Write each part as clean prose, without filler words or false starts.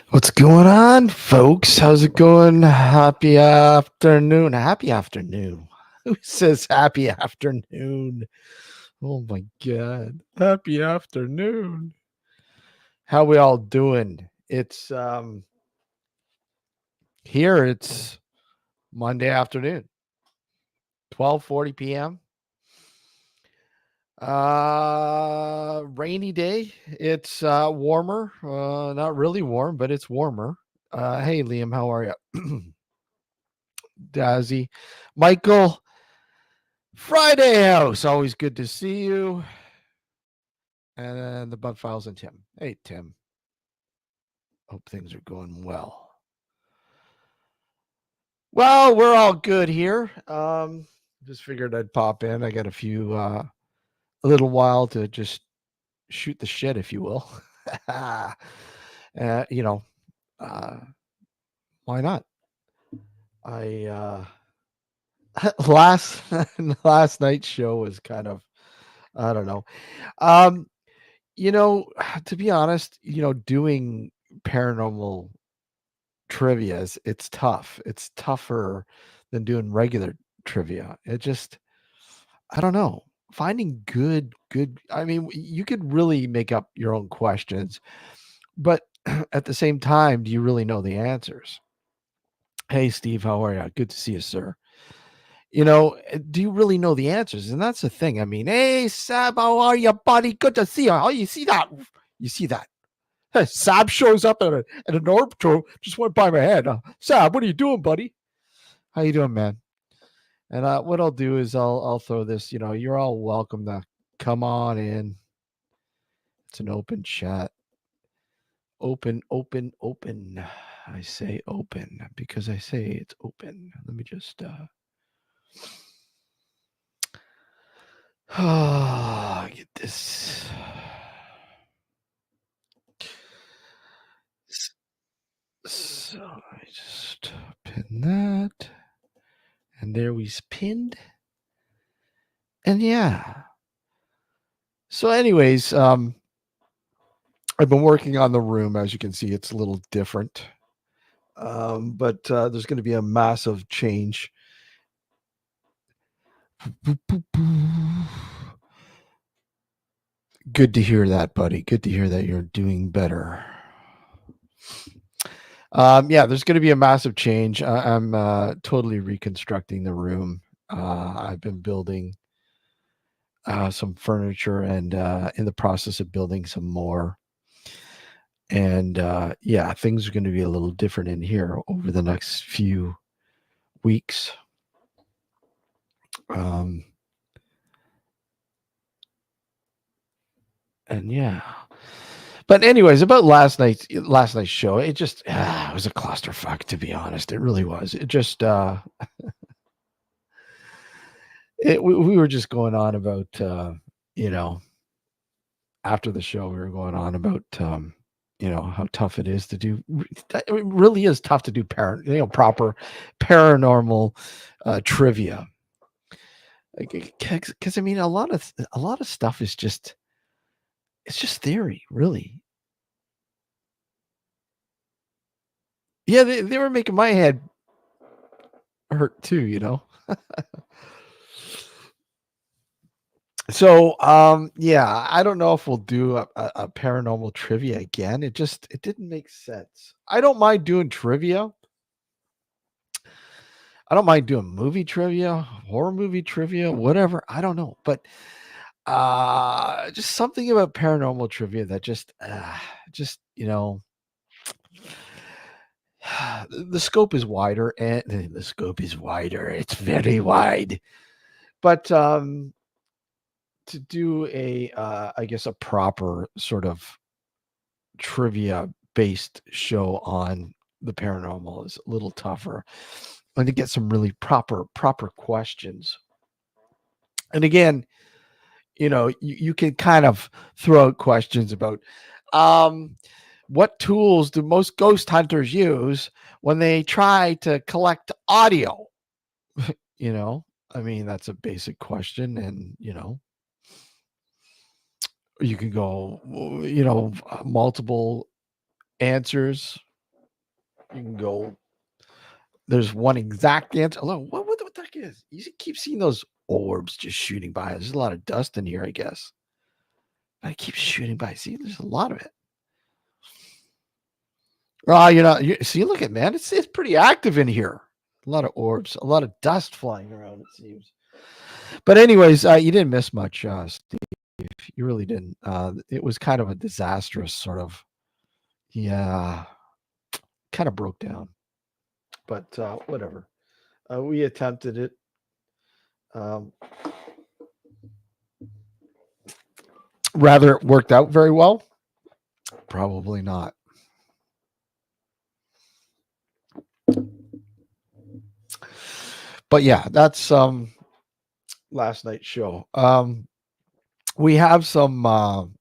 What's going on, folks? How's it going? Happy afternoon. Happy afternoon. Who says happy afternoon? Oh my god. Happy afternoon. How we all doing? It's here it's Monday afternoon, 12:40 p.m. Rainy day. It's warmer. Not really warm, but it's warmer. Hey Liam, how are you? Dazzy. Michael, Friday House, always good to see you. And then the Bug Files and Tim. Hey, Tim. Hope things are going well. Well, we're all good here. Just figured I'd pop in. I got a little while to just shoot the shit, if you will. You know, uh, why not? I last last night's show was kind of, I don't know. Um, You know, to be honest, doing paranormal trivia it's tough. It's tougher than doing regular trivia. I don't know. Finding good, I mean, you could really make up your own questions, but at the same time, do you really know the answers? Hey, Steve, how are you? Good to see you, sir. Do you really know the answers? And that's the thing. I mean, hey, Sab, how are you, buddy? Good to see you. Oh, you see that? You see that? Sab shows up at an orb patrol. Just went by my head. Sab, what are you doing, buddy? How you doing, man? And what I'll do is I'll throw this. You're all welcome to come on in. It's an open chat. Open, open, open. I say open because I say it's open. Let me just get this. So I just pin that, and there we's pinned. And yeah. So, anyways, I've been working on the room. As you can see, it's a little different. But there's going to be a massive change. Good to hear that, buddy. Good to hear that you're doing better. Yeah, there's going to be a massive change. I'm totally reconstructing the room. I've been building some furniture and in the process of building some more. And yeah, things are going to be a little different in here over the next few weeks. Um, and yeah, but anyways, about last night's show, it was a clusterfuck, to be honest. It really was. It just we were just going on about you know after the show we were going on about how tough it is to do. It really is tough to do proper paranormal trivia. Because I mean, a lot of stuff is just it's just theory, really. Yeah, they were making my head hurt too. So, yeah, I don't know if we'll do a paranormal trivia again. It didn't make sense. I don't mind doing trivia. I don't mind doing movie trivia, horror movie trivia, whatever. I don't know, but just something about paranormal trivia that just the scope is wider, and the scope is wider. It's very wide. But to do I guess a proper sort of trivia based show on the paranormal is a little tougher, and to get some really proper questions. And again, you can kind of throw out questions about um what tools do most ghost hunters use when they try to collect audio? you know I mean, that's a basic question, and you can go multiple answers. You can go. There's one exact answer. Look, what the heck is? You keep seeing those orbs just shooting by. There's a lot of dust in here, I guess. But it keeps shooting by. See, there's a lot of it. Oh, you see, look at man. It's pretty active in here. A lot of orbs, a lot of dust flying around. It seems. But anyways, you didn't miss much, Steve. You really didn't. It was kind of a disastrous sort of. Yeah, kind of broke down. But whatever. We attempted it. Um, Rather, it worked out very well. Probably not. But yeah, that's last night's show. We have some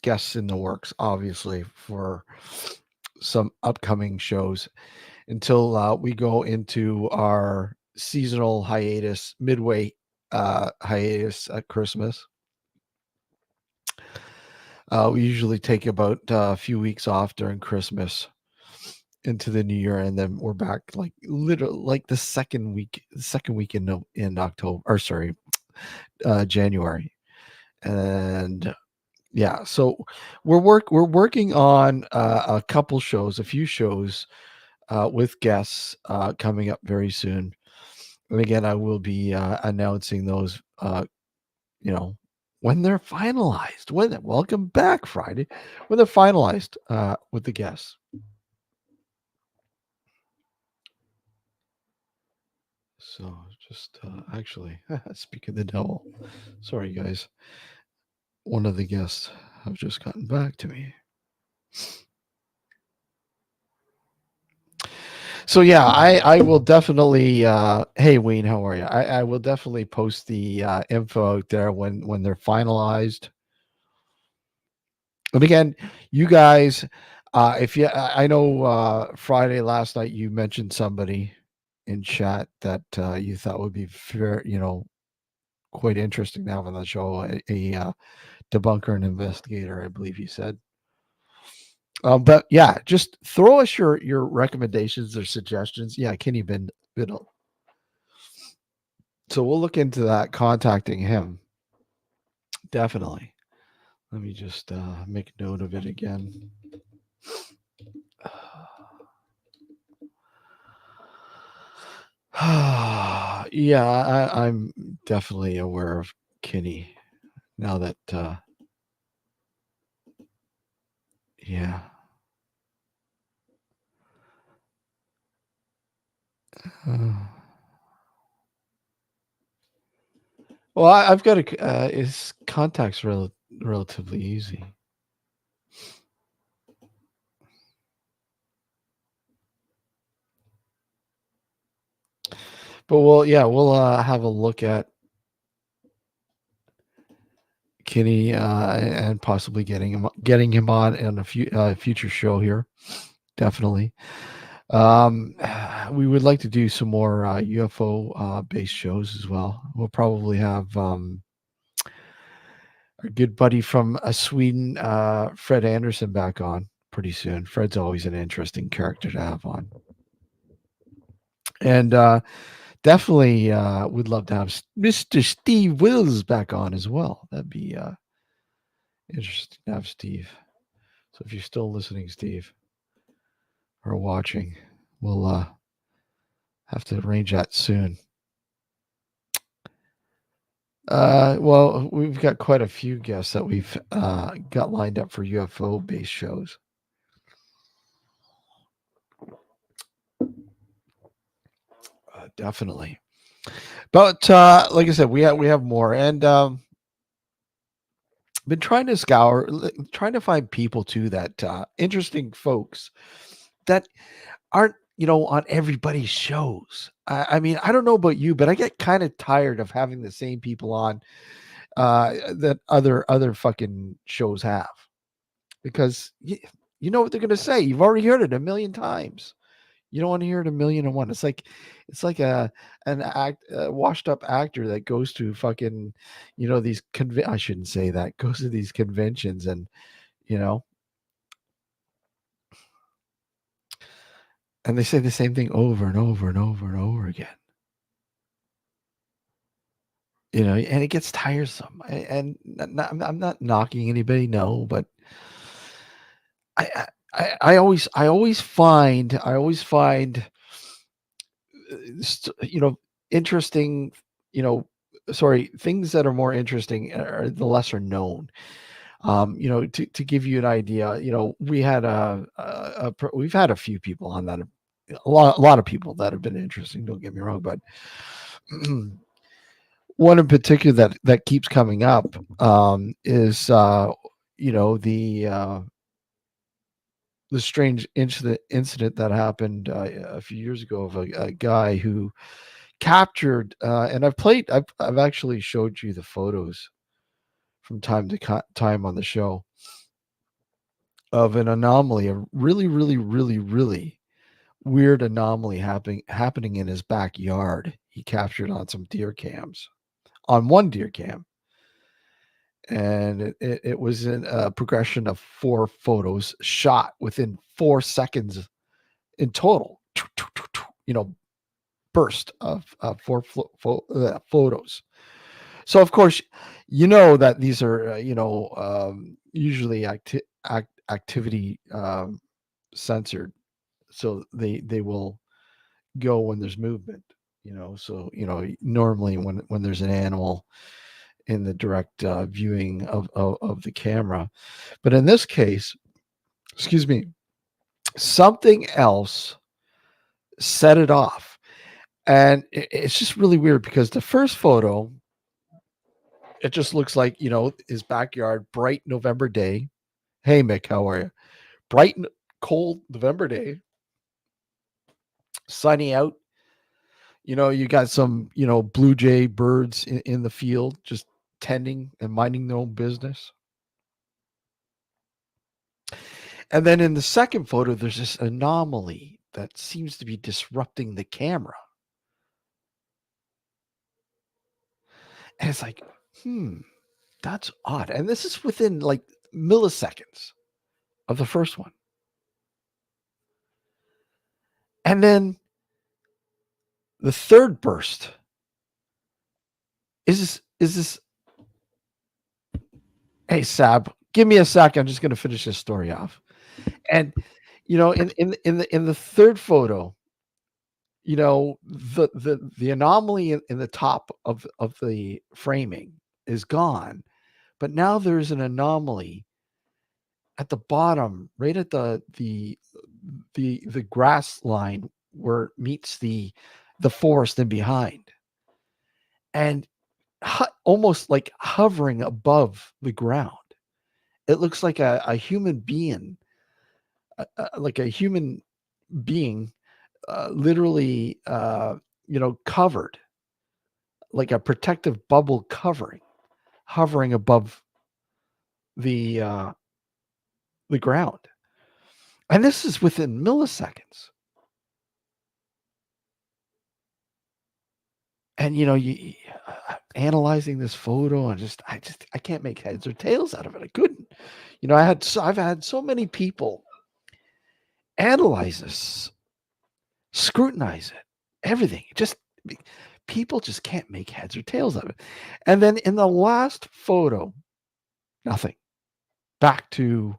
guests in the works, obviously, for some upcoming shows until we go into our seasonal hiatus, midway hiatus at Christmas. We usually take about a few weeks off during Christmas into the new year, and then we're back like literally like the second week in October, or sorry, January. And yeah, so we're working on a couple shows, a few shows with guests coming up very soon. And again, I will be announcing those, you know, when they're finalized. Welcome back, Friday, when they're finalized with the guests. So just actually, speak of the devil. Sorry, guys. One of the guests have just gotten back to me. So yeah, I will definitely. Hey Wayne, how are you? I will definitely post the info out there when they're finalized. And again, you guys, if you, I know Friday last night you mentioned somebody in chat that you thought would be fair, quite interesting to have on the show. A debunker and investigator, I believe you said. But yeah, just throw us your recommendations or suggestions. Yeah, Kenny Biddle. So we'll look into that, contacting him. Definitely. Let me just make note of it again. Yeah, I'm definitely aware of Kenny now that, yeah. Uh, well, I've got his contacts relatively easy. But we'll have a look at Kenny and possibly getting him on in a future show here. Definitely. Um, we would like to do some more UFO based shows as well. We'll probably have our good buddy from Sweden, Fred Anderson, back on pretty soon. Fred's always an interesting character to have on. And definitely would love to have Mr. Steve Wills back on as well. That'd be interesting to have Steve. So if you're still listening, Steve, or watching, we'll have to arrange that soon. Well, we've got quite a few guests that we've got lined up for UFO based shows. Definitely. But like I said, we have more, and been trying to trying to find people too that interesting folks that aren't on everybody's shows. I mean, I don't know about you, but I get kind of tired of having the same people on that other fucking shows have, because you know what they're gonna say. You've already heard it a million times. You don't want to hear it a million and one. It's like a washed up actor that goes to fucking, these I shouldn't say that, goes to these conventions and, you know, And they say the same thing over and over and over and over again. And it gets tiresome. And I'm not knocking anybody, no, but I always find interesting, you know, sorry, things that are more interesting are the lesser known. To give you an idea, we've had a few people on that, a lot of people that have been interesting. Don't get me wrong, but one in particular that keeps coming up is the strange incident that happened a few years ago of a guy who captured, and I've actually showed you the photos from time to time on the show of an anomaly, a really, really, really, really weird anomaly happening in his backyard. He captured on some deer cams, on one deer cam, and it was in a progression of 4 photos shot within 4 seconds in total. You know, burst of photos. So of course, that these are usually activity censored, so they will go when there's movement. So normally when there's an animal in the direct viewing of the camera, but in this case, excuse me, something else set it off, and it's just really weird because the first photo, it just looks like his backyard, bright November day. Hey Mick, how are you? Bright cold November day, sunny out. You got some blue jay birds in the field, just tending and minding their own business. And then in the second photo, there's this anomaly that seems to be disrupting the camera. And it's like, that's odd. And this is within like milliseconds of the first one. And then the third burst is this. Hey Sab, give me a sec. I'm just going to finish this story off. And in the third photo, the anomaly in the top of the framing is gone, but now there's an anomaly at the bottom, right at the grass line where it meets the forest and behind, and almost like hovering above the ground. It looks like a human being, like a human being, literally, covered, like a protective bubble covering, hovering above the uh, the ground, and this is within milliseconds. And analyzing this photo, and I can't make heads or tails out of it. I couldn't. I've had so many people analyze this, scrutinize it, everything. Just people just can't make heads or tails of it. And then in the last photo, nothing. Back to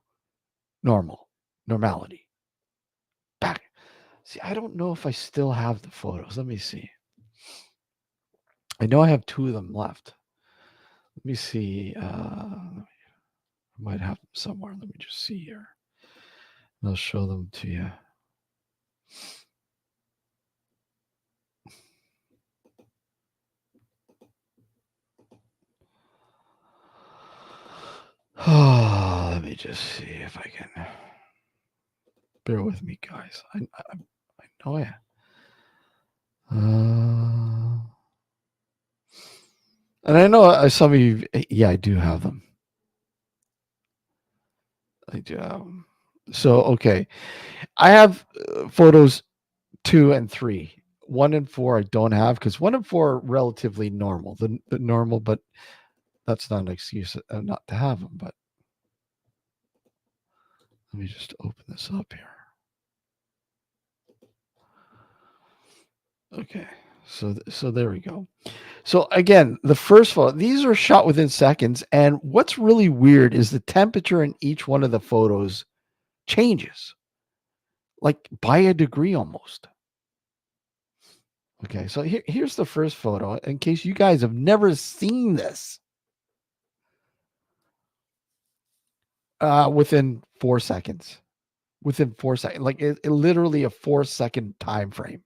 normality. Back. See, I don't know if I still have the photos. Let me see. I know I have 2 of them left. Let me see. I might have them somewhere. Let me just see here. I'll show them to you. Oh, let me just see if I can. Bear with me, guys. I know I. And I know some of you. Yeah, I do have them. I do. So okay, I have photos 2 and 3. 1 and 4 I don't have because 1 and 4 are relatively normal. The normal, but that's not an excuse not to have them. But let me just open this up here. Okay. So there we go. So again, the first photo, these are shot within seconds. And what's really weird is the temperature in each one of the photos changes, like by a degree almost. Okay, so here's the first photo. In case you guys have never seen this, within 4 seconds. Within 4 seconds, like it literally a 4 second time frame.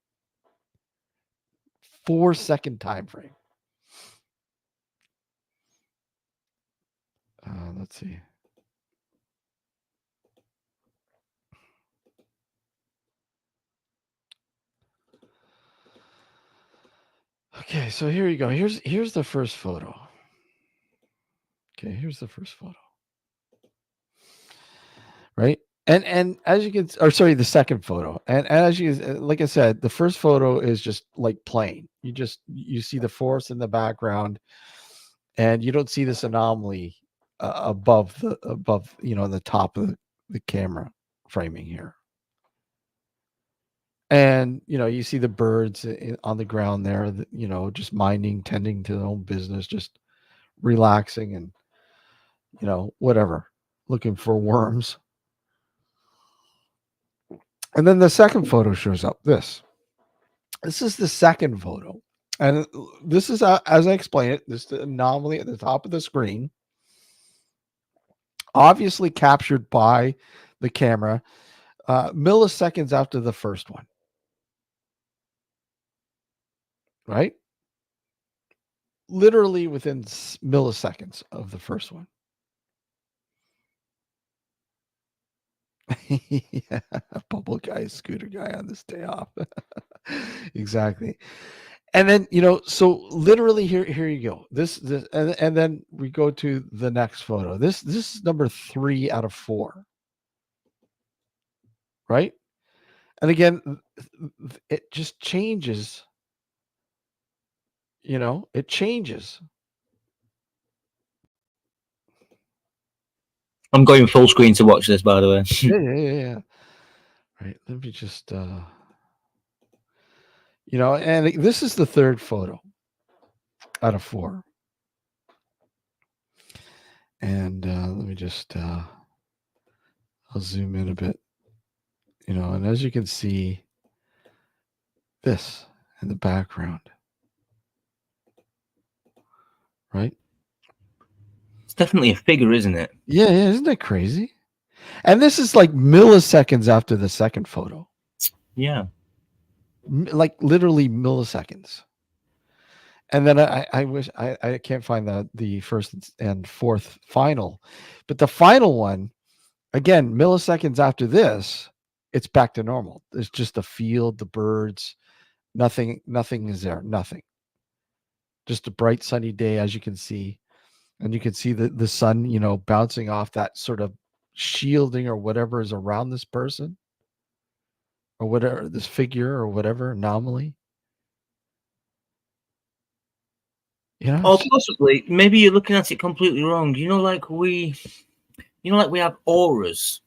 4 second time frame. Let's see. Okay, so here you go. Here's the first photo. Okay, here's the first photo. Right? And as you can, or sorry, the second photo. And as you, like I said, the first photo is just like plain. You see the forest in the background, and you don't see this anomaly above the top of the camera framing here. And you see the birds on the ground there, just minding, tending to their own business, just relaxing and whatever, looking for worms. And then the second photo shows up. This is the second photo, and this is as I explained it. This is the anomaly at the top of the screen, obviously captured by the camera milliseconds after the first one. Right? Literally within milliseconds of the first one. Yeah, bubble guy, scooter guy on this day off. Exactly. And then, so literally here you go. This and then we go to the next photo. This is number 3 out of 4. Right? And again, it just changes, it changes. I'm going full screen to watch this, by the way. Yeah. Right. Let me just and this is the third photo out of 4. And let me just I'll zoom in a bit. And as you can see, this in the background. Right? It's definitely a figure, isn't it? Yeah, isn't that crazy? And this is like milliseconds after the second photo. Yeah. Like literally milliseconds. And then I wish I can't find the first and fourth final, but the final one, again, milliseconds after this, it's back to normal. It's just the field, the birds, nothing is there, nothing. Just a bright sunny day, as you can see, and you can see the sun, bouncing off that sort of shielding or whatever is around this person or whatever, this figure or whatever anomaly. Or possibly, maybe you're looking at it completely wrong. Like we have auras.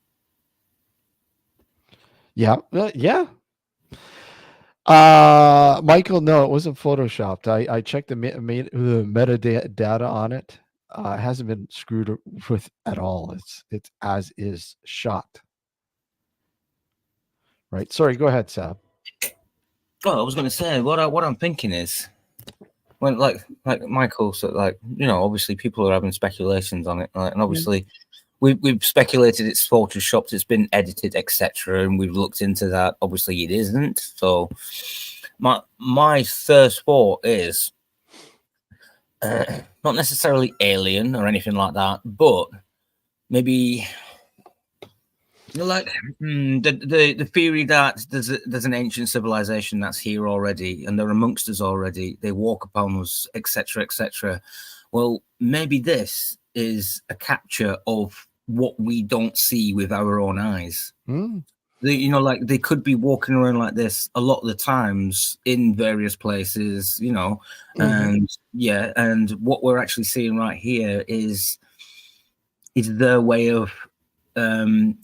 Yeah. Michael, no, it wasn't photoshopped. I checked the metadata on it. It hasn't been screwed with at all. It's as is shot. Right. Sorry. Go ahead, Sab. Oh, I was going to say what I'm thinking is when like Michael said, obviously people are having speculations on it, and obviously we've speculated it's photoshopped, it's been edited, etc., and we've looked into that. Obviously, it isn't. So my first thought is not necessarily alien or anything like that, but maybe the theory that there's an ancient civilization that's here already and they're amongst us already. They walk upon us, etc., etc. Well, maybe this is a capture of what we don't see with our own eyes. They could be walking around like this a lot of the times in various places, and and what we're actually seeing right here is their way of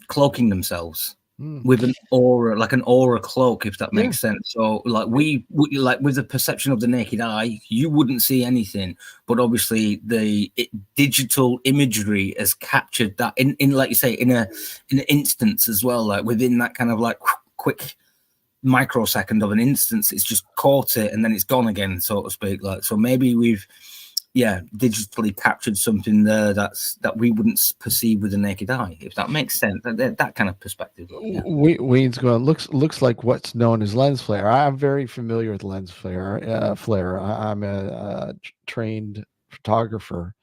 cloaking themselves. Mm. with an aura, like an aura cloak, if that Yeah. makes sense. So, like we like with the perception of the naked eye, you wouldn't see anything, but obviously digital imagery has captured that in like you say in an instance as well, like within that kind of like quick microsecond of an instance, it's just caught it and then it's gone again, so to speak. Like, so maybe we've digitally captured something there that we wouldn't perceive with the naked eye, if that makes sense. That kind of perspective. Yeah. Wayne's going, looks like what's known as lens flare. I'm very familiar with lens flare. I'm a trained photographer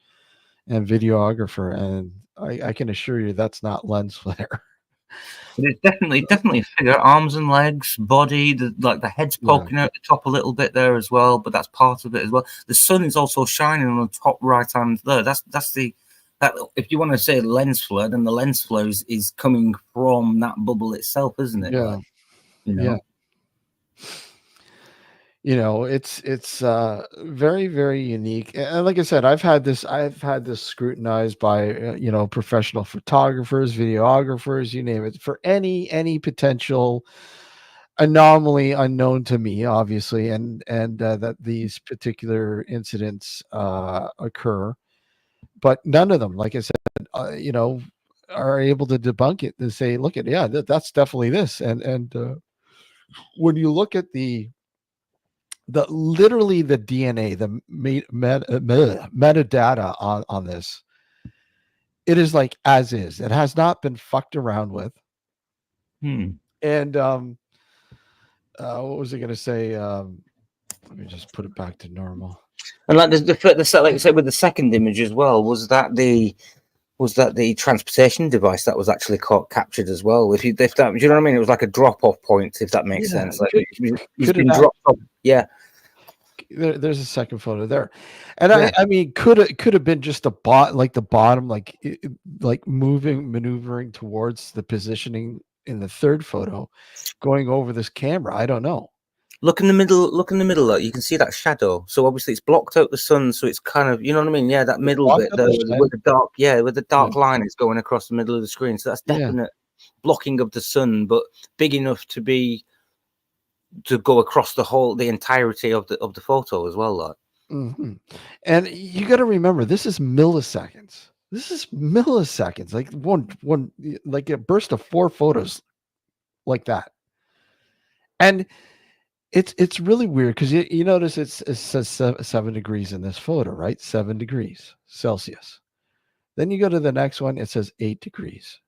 and videographer, and I can assure you that's not lens flare. But it's definitely a figure, arms and legs, body, the head's Yeah, poking out the top a little bit there as well, but that's part of it as well. The sun is also shining on the top right hand there. That's the that if you want to say lens flare, then the lens flare is coming from that bubble itself, isn't it? yeah, Like, you yeah. know. It's very, very unique. And like I said, I've had this scrutinized by professional photographers, videographers, you name it, for any potential anomaly unknown to me, obviously, and that these particular incidents occur, but none of them, like I said, are able to debunk it and say, look at, yeah, that's definitely this. And when you look at the literally the DNA, the metadata on this, it is like as is. It has not been fucked around with. Hmm. And what was I going to say? Let me just put it back to normal. And like like you said with the second image as well, was that the transportation device that was actually caught captured as well? If that, do you know what I mean? It was like a drop off point, if that makes Yeah, sense. Like could he's could it been dropped off. Yeah, there's a second photo there, and yeah. I mean, could have been just a like the bottom, like like maneuvering towards the positioning in the third photo, going over this camera. I don't know. Look in the middle. Look in the middle. Like, you can see that shadow. So obviously it's blocked out the sun. So it's kind of, you know what I mean? Yeah, that It middle blocked bit out there the with shadow. the dark. Yeah, with the Yeah, dark line is going across the middle of the screen. So that's yeah. definite blocking of the sun, but big enough to go across the entirety of the photo as well. Like. Hmm. And you got to remember, this is milliseconds. This is milliseconds. Like like a burst of four photos like that. And it's really weird because you notice it says 7 degrees in this photo, right? 7 degrees Celsius. Then you go to the next one, it says 8 degrees.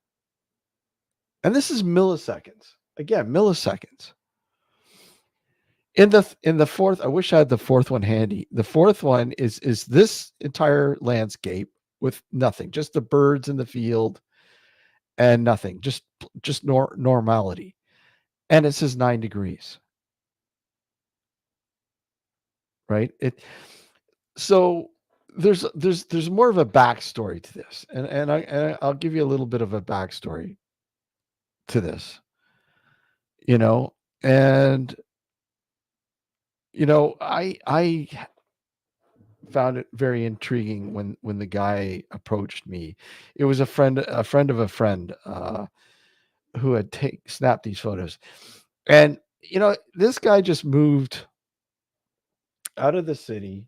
And this is milliseconds. Again, milliseconds. In the fourth, I wish I had the fourth one handy. The fourth one is this entire landscape with nothing, just the birds in the field and nothing, just normality. And it says 9 degrees, right? So there's more of a backstory to this, and I'll give you a little bit of a backstory to this, you know, and I found it very intriguing when the guy approached me. It was a friend of a friend who had snapped these photos, and this guy just moved out of the city.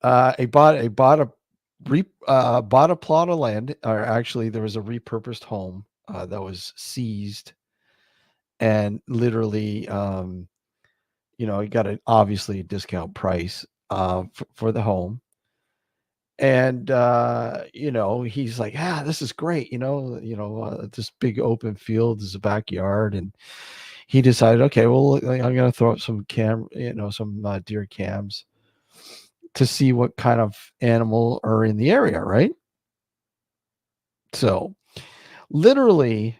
Bought a plot of land, or actually there was a repurposed home that was seized, and literally, he got obviously a discount price for the home. And he's like, "Yeah, this is great. This big open field is a backyard." And he decided, okay, well, like, I'm gonna throw up some deer cams to see what kind of animal are in the area, right? So literally,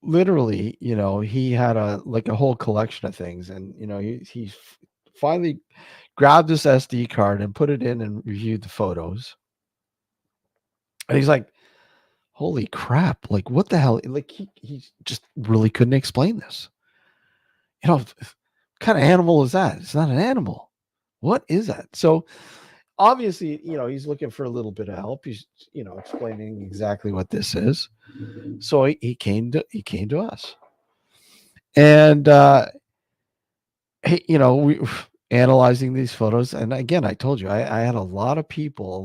he had a whole collection of things, and he finally grabbed this SD card and put it in and reviewed the photos. And he's like, holy crap, like what the hell? Like he just really couldn't explain this. What kind of animal is that? It's not an animal. What is that? So obviously, he's looking for a little bit of help. He's, explaining exactly what this is. So he came to us, and we analyzing these photos. And again, I told you, I had a lot of people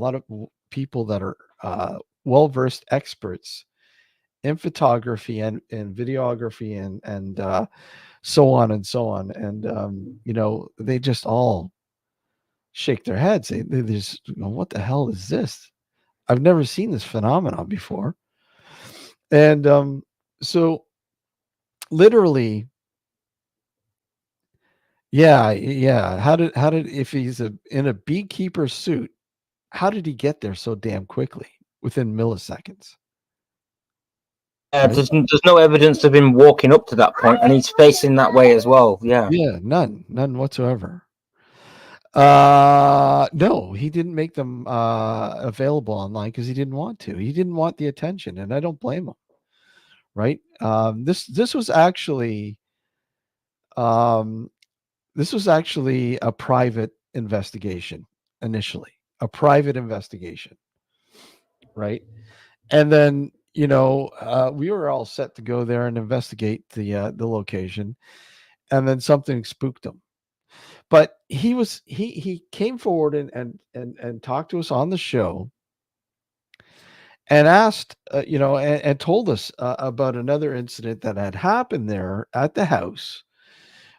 that are well versed experts in photography and videography and so on and so on. And they just all shake their heads. They just, what the hell is this? I've never seen this phenomenon before. And so literally, yeah, yeah. How did if he's in a beekeeper suit, how did he get there so damn quickly within milliseconds? Yeah, Right? there's no evidence of him walking up to that point, and he's facing that way as well. Yeah. Yeah, none whatsoever. No, he didn't make them available online because he didn't want to. He didn't want the attention, and I don't blame him. Right? Um, this was actually a private investigation initially, a private investigation, right? And then we were all set to go there and investigate the location, and then something spooked him. But he came forward and talked to us on the show and asked, and told us about another incident that had happened there at the house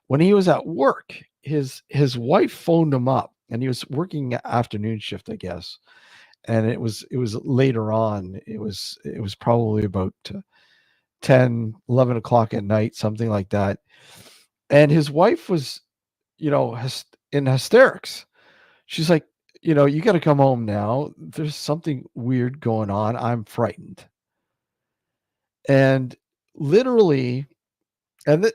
when he was at work. His wife phoned him up, and he was working afternoon shift, I guess. And it was later on. It was probably about 10, 11 o'clock at night, something like that. And his wife was, in hysterics. She's like, you got to come home now. There's something weird going on. I'm frightened. And literally, and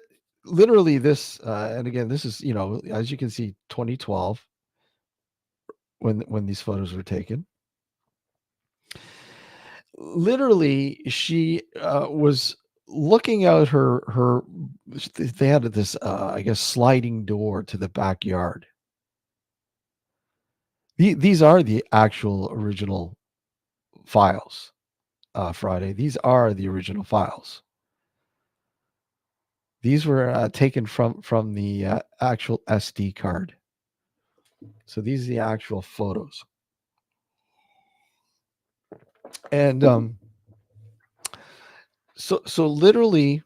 literally this, and again, this is, as you can see, 2012 when these photos were taken. Literally, she was looking out her. They had this, I guess, sliding door to the backyard. These are the actual original files, Friday. These are the original files. These were taken from the actual SD card. So these are the actual photos. And so literally,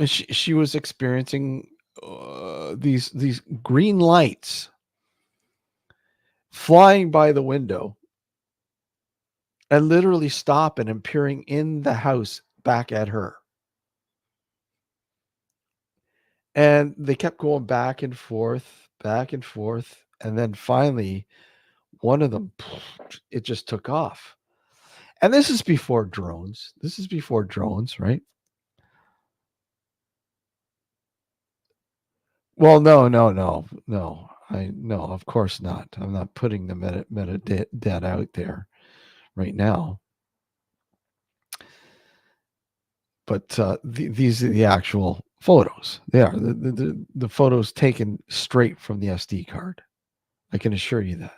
she was experiencing these green lights flying by the window and literally stop and appearing in the house back at her. And they kept going back and forth, back and forth. And then finally, one of them, it just took off. And this is before drones. This is before drones, right? Well, no, no, no, no. No, of course not. I'm not putting the metadata out there right now. But these are the actual photos. They are the photos taken straight from the SD card. I can assure you that.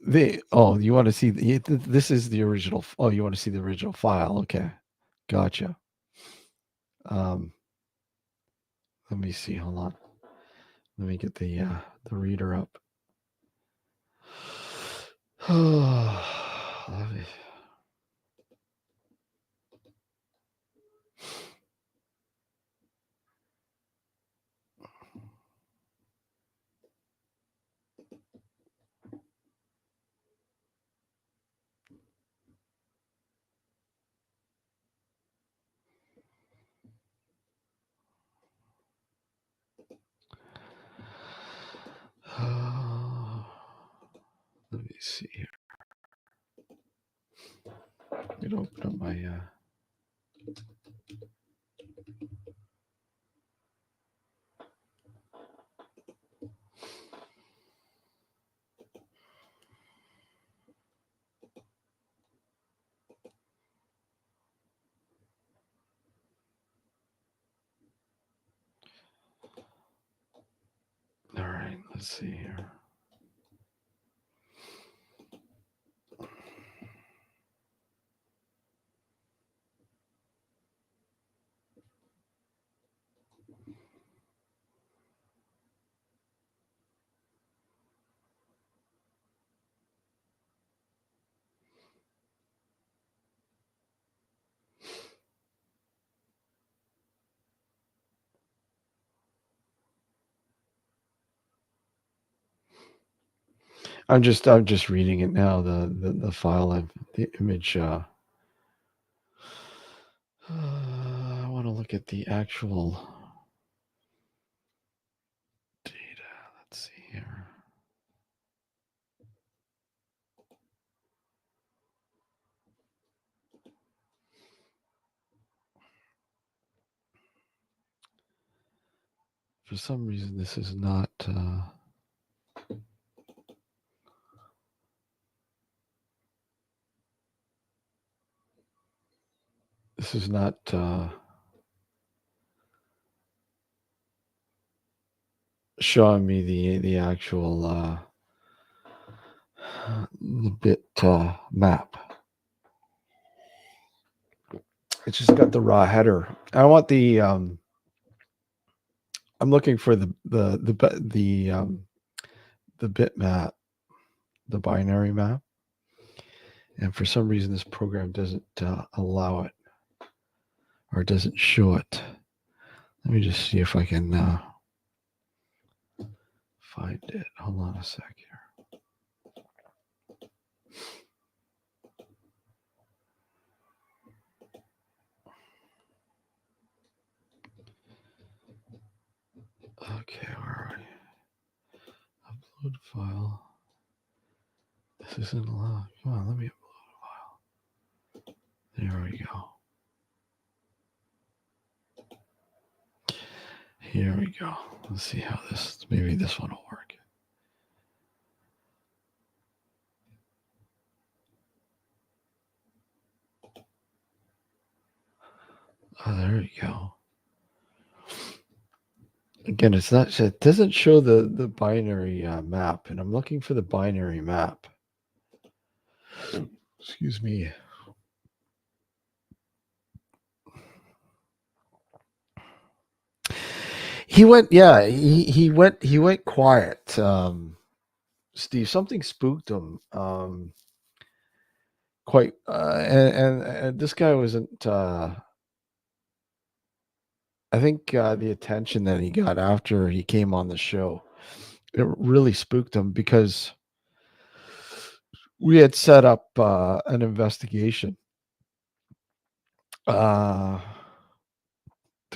You want to see this is the original. Oh, you want to see the original file? Okay, gotcha. Um, let me see. Hold on. Let me get the reader up. Let me- let me see here. Let me open up my. Let's see here. I'm just reading it now. The file, the image. I want to look at the actual data. Let's see here. For some reason, this is not. This is not. Showing me the actual the bit map. It's just got the raw header. I want the. I'm looking for the bit map, the binary map, and for some reason this program doesn't allow it or doesn't show it. Let me just see if I can find it. Hold on a sec here. Okay, where are we? Upload file. This isn't allowed. Come on, let me upload a file. There we go. Here we go. Let's see how maybe this one will work. Oh, there we go. Again, it doesn't show the binary map, and I'm looking for the binary map. Excuse me. He went, yeah, he went quiet. Steve, something spooked him. Quite, and this guy wasn't. I think the attention that he got after he came on the show, it really spooked him because we had set up an investigation to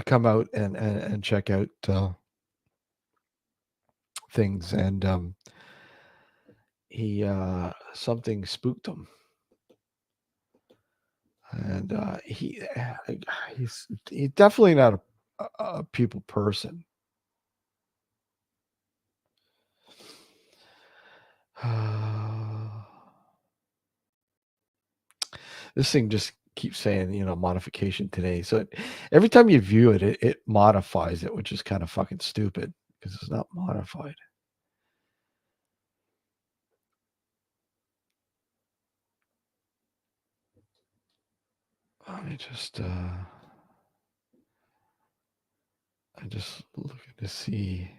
come out and check out things, and he something spooked him, and he's definitely not a people person. This thing just keeps saying, modification today. So every time you view it, it modifies it, which is kind of fucking stupid because it's not modified. Let me just, I'm just looking to see.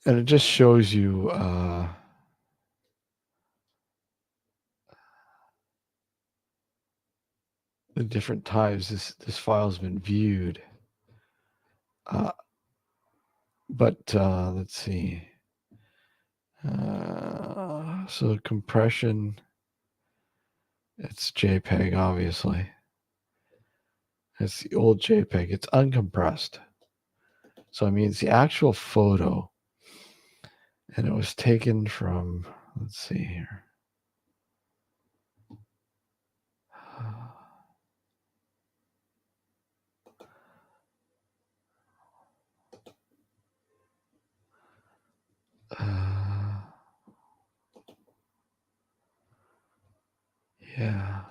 And it just shows you the different times this file's been viewed. But let's see. So compression, it's JPEG, obviously. It's the old JPEG. It's uncompressed. So I mean, it's the actual photo. And it was taken from, let's see here. Yeah.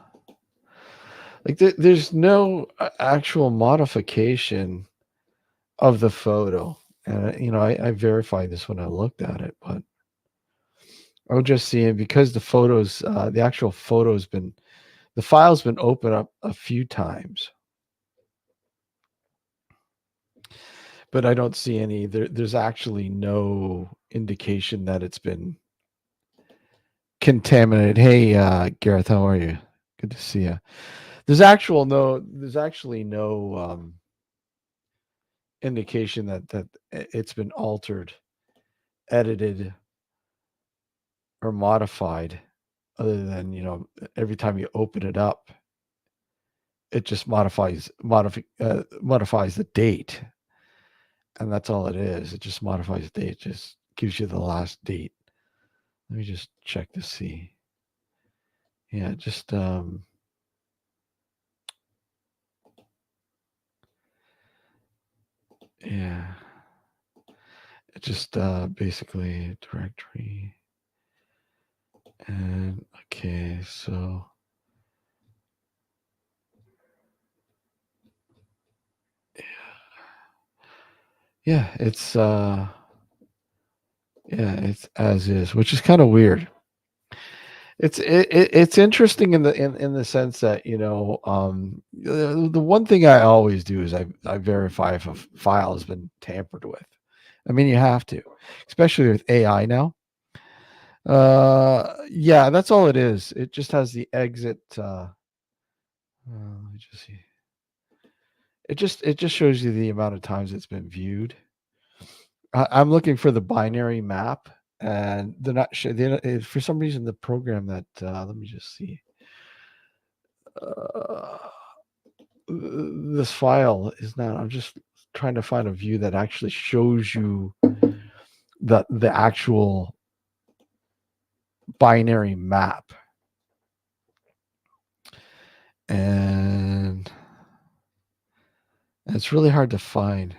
Like there's no actual modification of the photo. And I verified this when I looked at it, but I'll just see it because the photos, the actual photo's been, the file's been opened up a few times, but I don't see any. There's actually no indication that it's been contaminated. Hey, Gareth, how are you? Good to see you. There's actually no indication that it's been altered, edited, or modified, other than every time you open it up, it just modifies the date, and that's all it is. It just modifies the date. It just gives you the last date. Let me just check to see. Yeah, just yeah, it just basically directory. And okay, so yeah, it's as is, which is kind of weird. It's interesting in the sense that the one thing I always do is I verify if a file has been tampered with. I mean, you have to, especially with AI now. Yeah, that's all it is. It just has the exit. Let me just see. It just shows you the amount of times it's been viewed. I'm looking for the binary map, and they're not sure. For some reason, the program that let me just see. Uh, this file is not. I'm just trying to find a view that actually shows you the actual binary map, and it's really hard to find.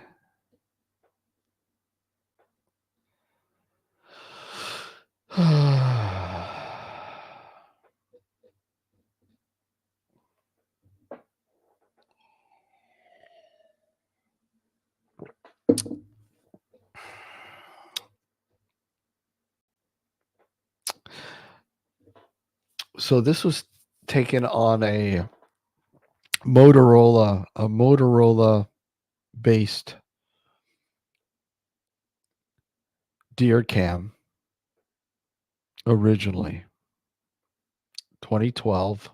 So this was taken on a Motorola based deer cam originally, 2012.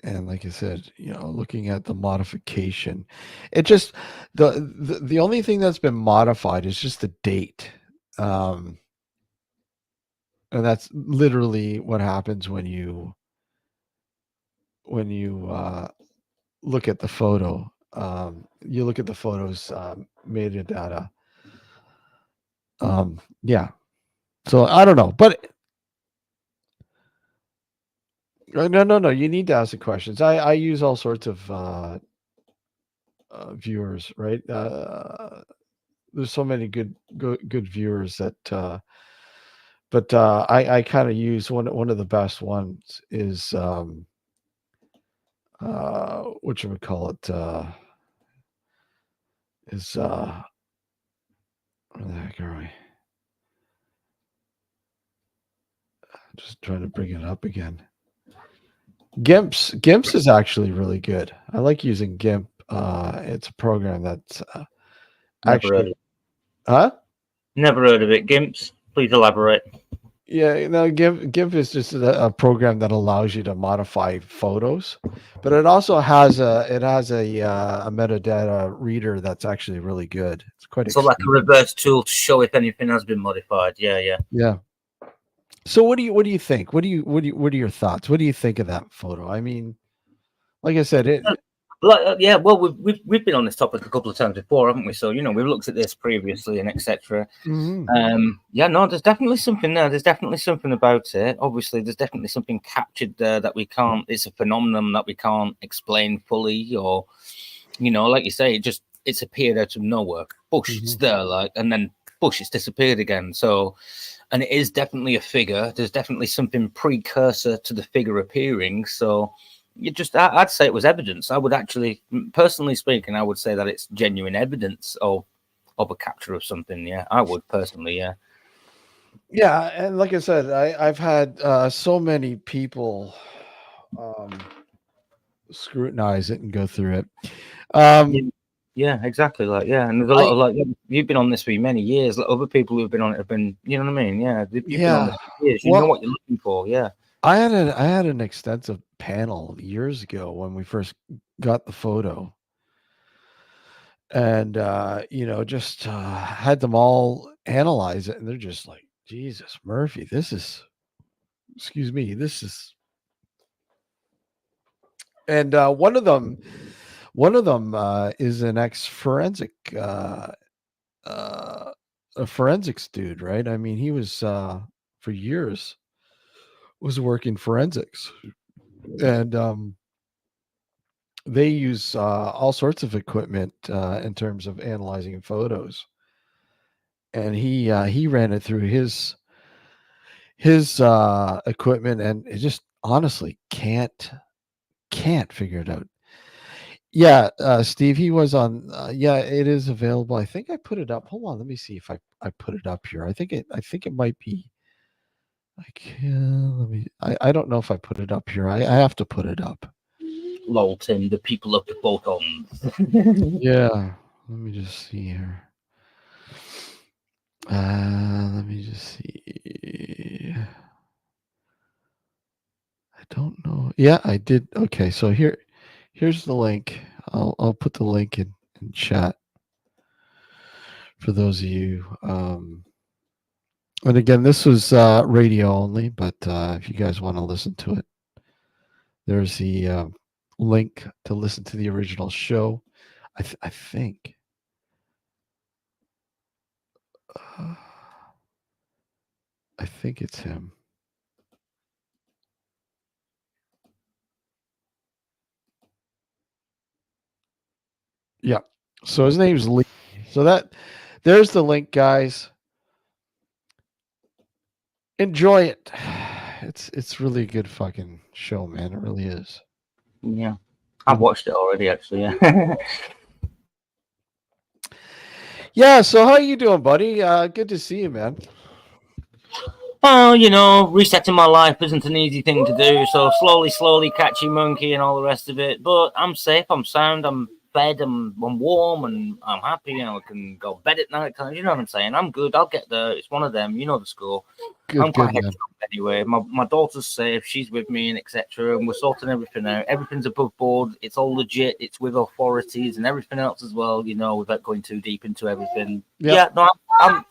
And like I said, looking at the modification, it just the only thing that's been modified is just the date. Um, and that's literally what happens when you look at the photo. You look at the photos, metadata. Yeah. So I don't know, but no. You need to ask the questions. I use all sorts of viewers, right? There's so many good viewers that. But I kind of use one of the best ones is what you would call it is where the heck are we? Just trying to bring it up again. Gimps is actually really good. I like using GIMP. It's a program that's Never heard of actually, it. huh? Never heard of it. Gimps, please elaborate. Yeah, GIMP is just a program that allows you to modify photos, but it also has a metadata reader that's actually really good. It's quite So like a extensive. reverse tool to show if anything has been modified. Yeah. Yeah. So what do you think? What are your thoughts? What do you think of that photo? I mean, like I said, Yeah, well, we've been on this topic a couple of times before, haven't we? So we've looked at this previously and etc. Yeah, no, there's definitely something there. There's definitely something about it. Obviously, there's definitely something captured there that we can't. It's a phenomenon that we can't explain fully, or like you say, it's appeared out of nowhere. Bush, it's there, like, and then bush, it's disappeared again. So, and it is definitely a figure. There's definitely something precursor to the figure appearing. So, I'd say it was evidence. I would actually, personally speaking, I would say that it's genuine evidence of a capture of something. Yeah, I would personally. Yeah. Yeah, and like I said, I've had so many people scrutinize it and go through it. Yeah, exactly. Like, yeah, and there's a lot of like you've been on this for many years. Like other people who've been on it have been, you know what I mean? Yeah, you've been on this for years. You know what you're looking for. Yeah, I had an extensive panel years ago when we first got the photo, and just had them all analyze it, and they're just like, Jesus, Murphy, this is, excuse me, this is, and one of them is an ex forensic a forensics dude, right? I mean, he was for years was working forensics, and they use all sorts of equipment in terms of analyzing photos. And he ran it through his equipment, and it just honestly can't figure it out. Yeah, Steve, he was on. Yeah, it is available. I think I put it up. Hold on, let me see if I put it up here. I think it might be. I can let me. I don't know if I put it up here. I have to put it up. lol, Tim. The people of the bottom. Yeah, let me just see here. Let me just see. I don't know. Yeah, I did. Okay, so here's the link. I'll put the link in chat for those of you. And again, this was radio only, but if you guys want to listen to it, there's the link to listen to the original show. I think. I think it's him. Yeah. So his name's Lee. So there's the link, guys. Enjoy it. It's really a good fucking show, man. It really is. Yeah, I've watched it already. Actually, yeah. Yeah. So how you doing, buddy? Good to see you, man. Oh, resetting my life isn't an easy thing to do. So slowly, catchy monkey and all the rest of it. But I'm safe. I'm sound. I'm fed. I'm warm, and I'm happy. I can go to bed at night. You know what I'm saying? I'm good. I'll get there. It's one of them. You know the score. I'm quite man. Anyway. My daughter's safe. She's with me, and etc. And we're sorting everything out. Everything's above board. It's all legit. It's with authorities and everything else as well. Without going too deep into everything. Yep. Yeah. No, I'm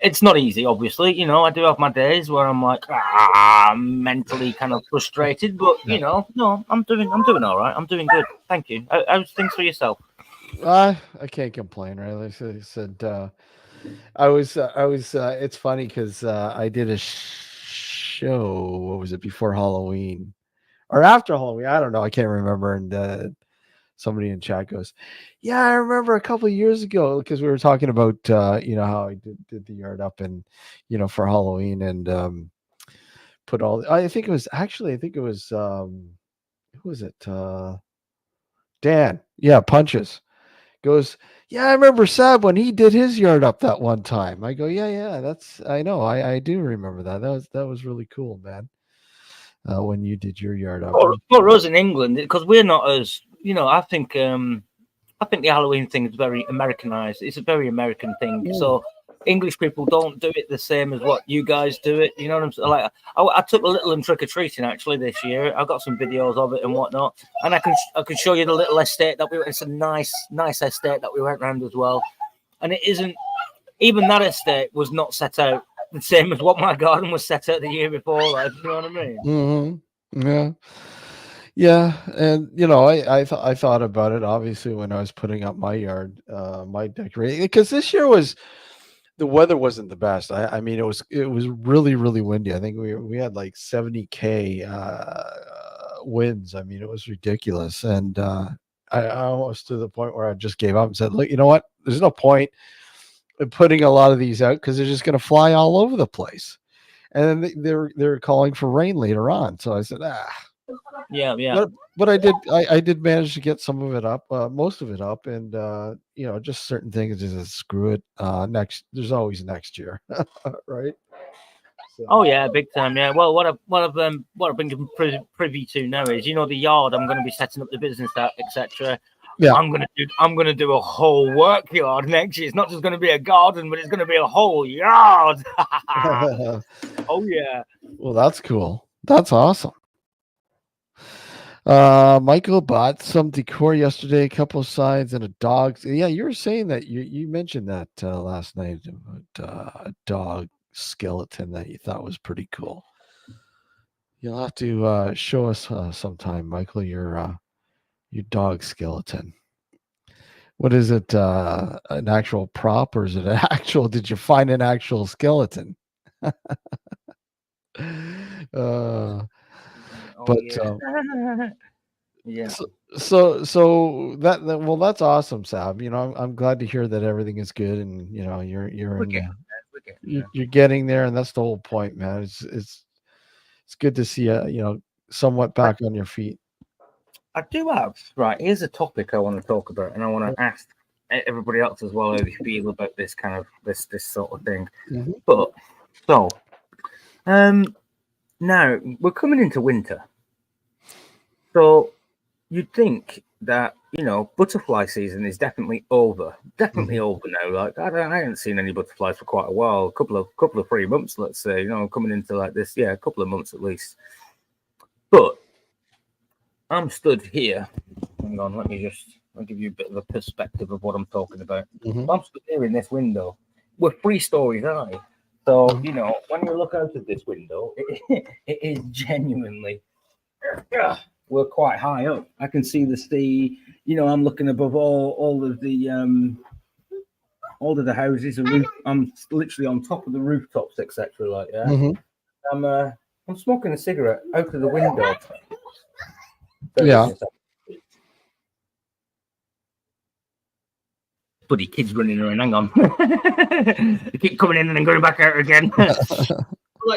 it's not easy, obviously. I do have my days where I'm like, I'm mentally kind of frustrated, but no, I'm doing all right. I'm doing good. Thank you. How's things for yourself? I can't complain, right? Like I said, I was. It's funny because I did a show. What was it before Halloween or after Halloween? I don't know. I can't remember. And somebody in chat goes, "Yeah, I remember a couple of years ago because we were talking about how I did the yard up and for Halloween and put all. I think it was who was it? Dan. Yeah, Punches goes. Yeah, I remember Sab when he did his yard up that one time. I go, yeah, I know. I do remember that. That was really cool, man. When you did your yard up. For us in England, because we're not as I think the Halloween thing is very Americanized. It's a very American thing. Mm. So English people don't do it the same as what you guys do it. You know what I'm saying? Like I took a little and trick or treating actually this year. I've got some videos of it and whatnot, and I can show you the little estate that we. It's a nice estate that we went around as well, and it isn't even that estate was not set out the same as what my garden was set out the year before. Like, you know what I mean? Mm-hmm. Yeah. Yeah, and I thought about it obviously when I was putting up my yard, my decorating because this year the weather wasn't the best. I mean it was really really windy. I think we had like 70 winds. I mean it was ridiculous, and I almost to the point where I just gave up and said, look, you know what? There's no point. putting a lot of these out because they're just going to fly all over the place. And then they're calling for rain later on. So I said, Yeah. but I did manage to get some of it up, most of it up, and just certain things. Just screw it. There's always next year, right? So. Oh yeah, big time. Yeah. Well, what I've been privy to now is, the yard I'm going to be setting up the business at, etc. Yeah. I'm gonna do a whole work yard next year. It's not just going to be a garden, but it's going to be a whole yard. Oh yeah. Well, that's cool. That's awesome. Michael bought some decor yesterday, a couple of signs and a dog. Yeah, you were saying that you mentioned that last night about a dog skeleton that you thought was pretty cool. You'll have to show us sometime, Michael, your dog skeleton. What is it? An actual prop, or is it an actual? Did you find an actual skeleton? Yeah. So well, that's awesome, Sab. I'm glad to hear that everything is good, and you're getting there, and that's the whole point, man. It's good to see you somewhat back on your feet. I do have here's a topic I want to talk about, and I want to ask everybody else as well how they feel about this kind of this sort of thing. Mm-hmm. But now we're coming into winter, so you'd think that butterfly season is definitely over now. Like I haven't seen any butterflies for quite a while, a couple of 3 months, let's say. Coming into like this, a couple of months at least. But I'm stood here. Hang on, I'll give you a bit of a perspective of what I'm talking about. Mm-hmm. I'm stood here in this window. We're 3 stories high. So, when you look out of this window, it is genuinely, we're quite high up. I can see the sea. I'm looking above all of the houses. I'm literally on top of the rooftops, etc. Like that. Mm-hmm. I'm smoking a cigarette out of the window. Yeah. Bloody kids running around. Hang on. They keep coming in and then going back out again.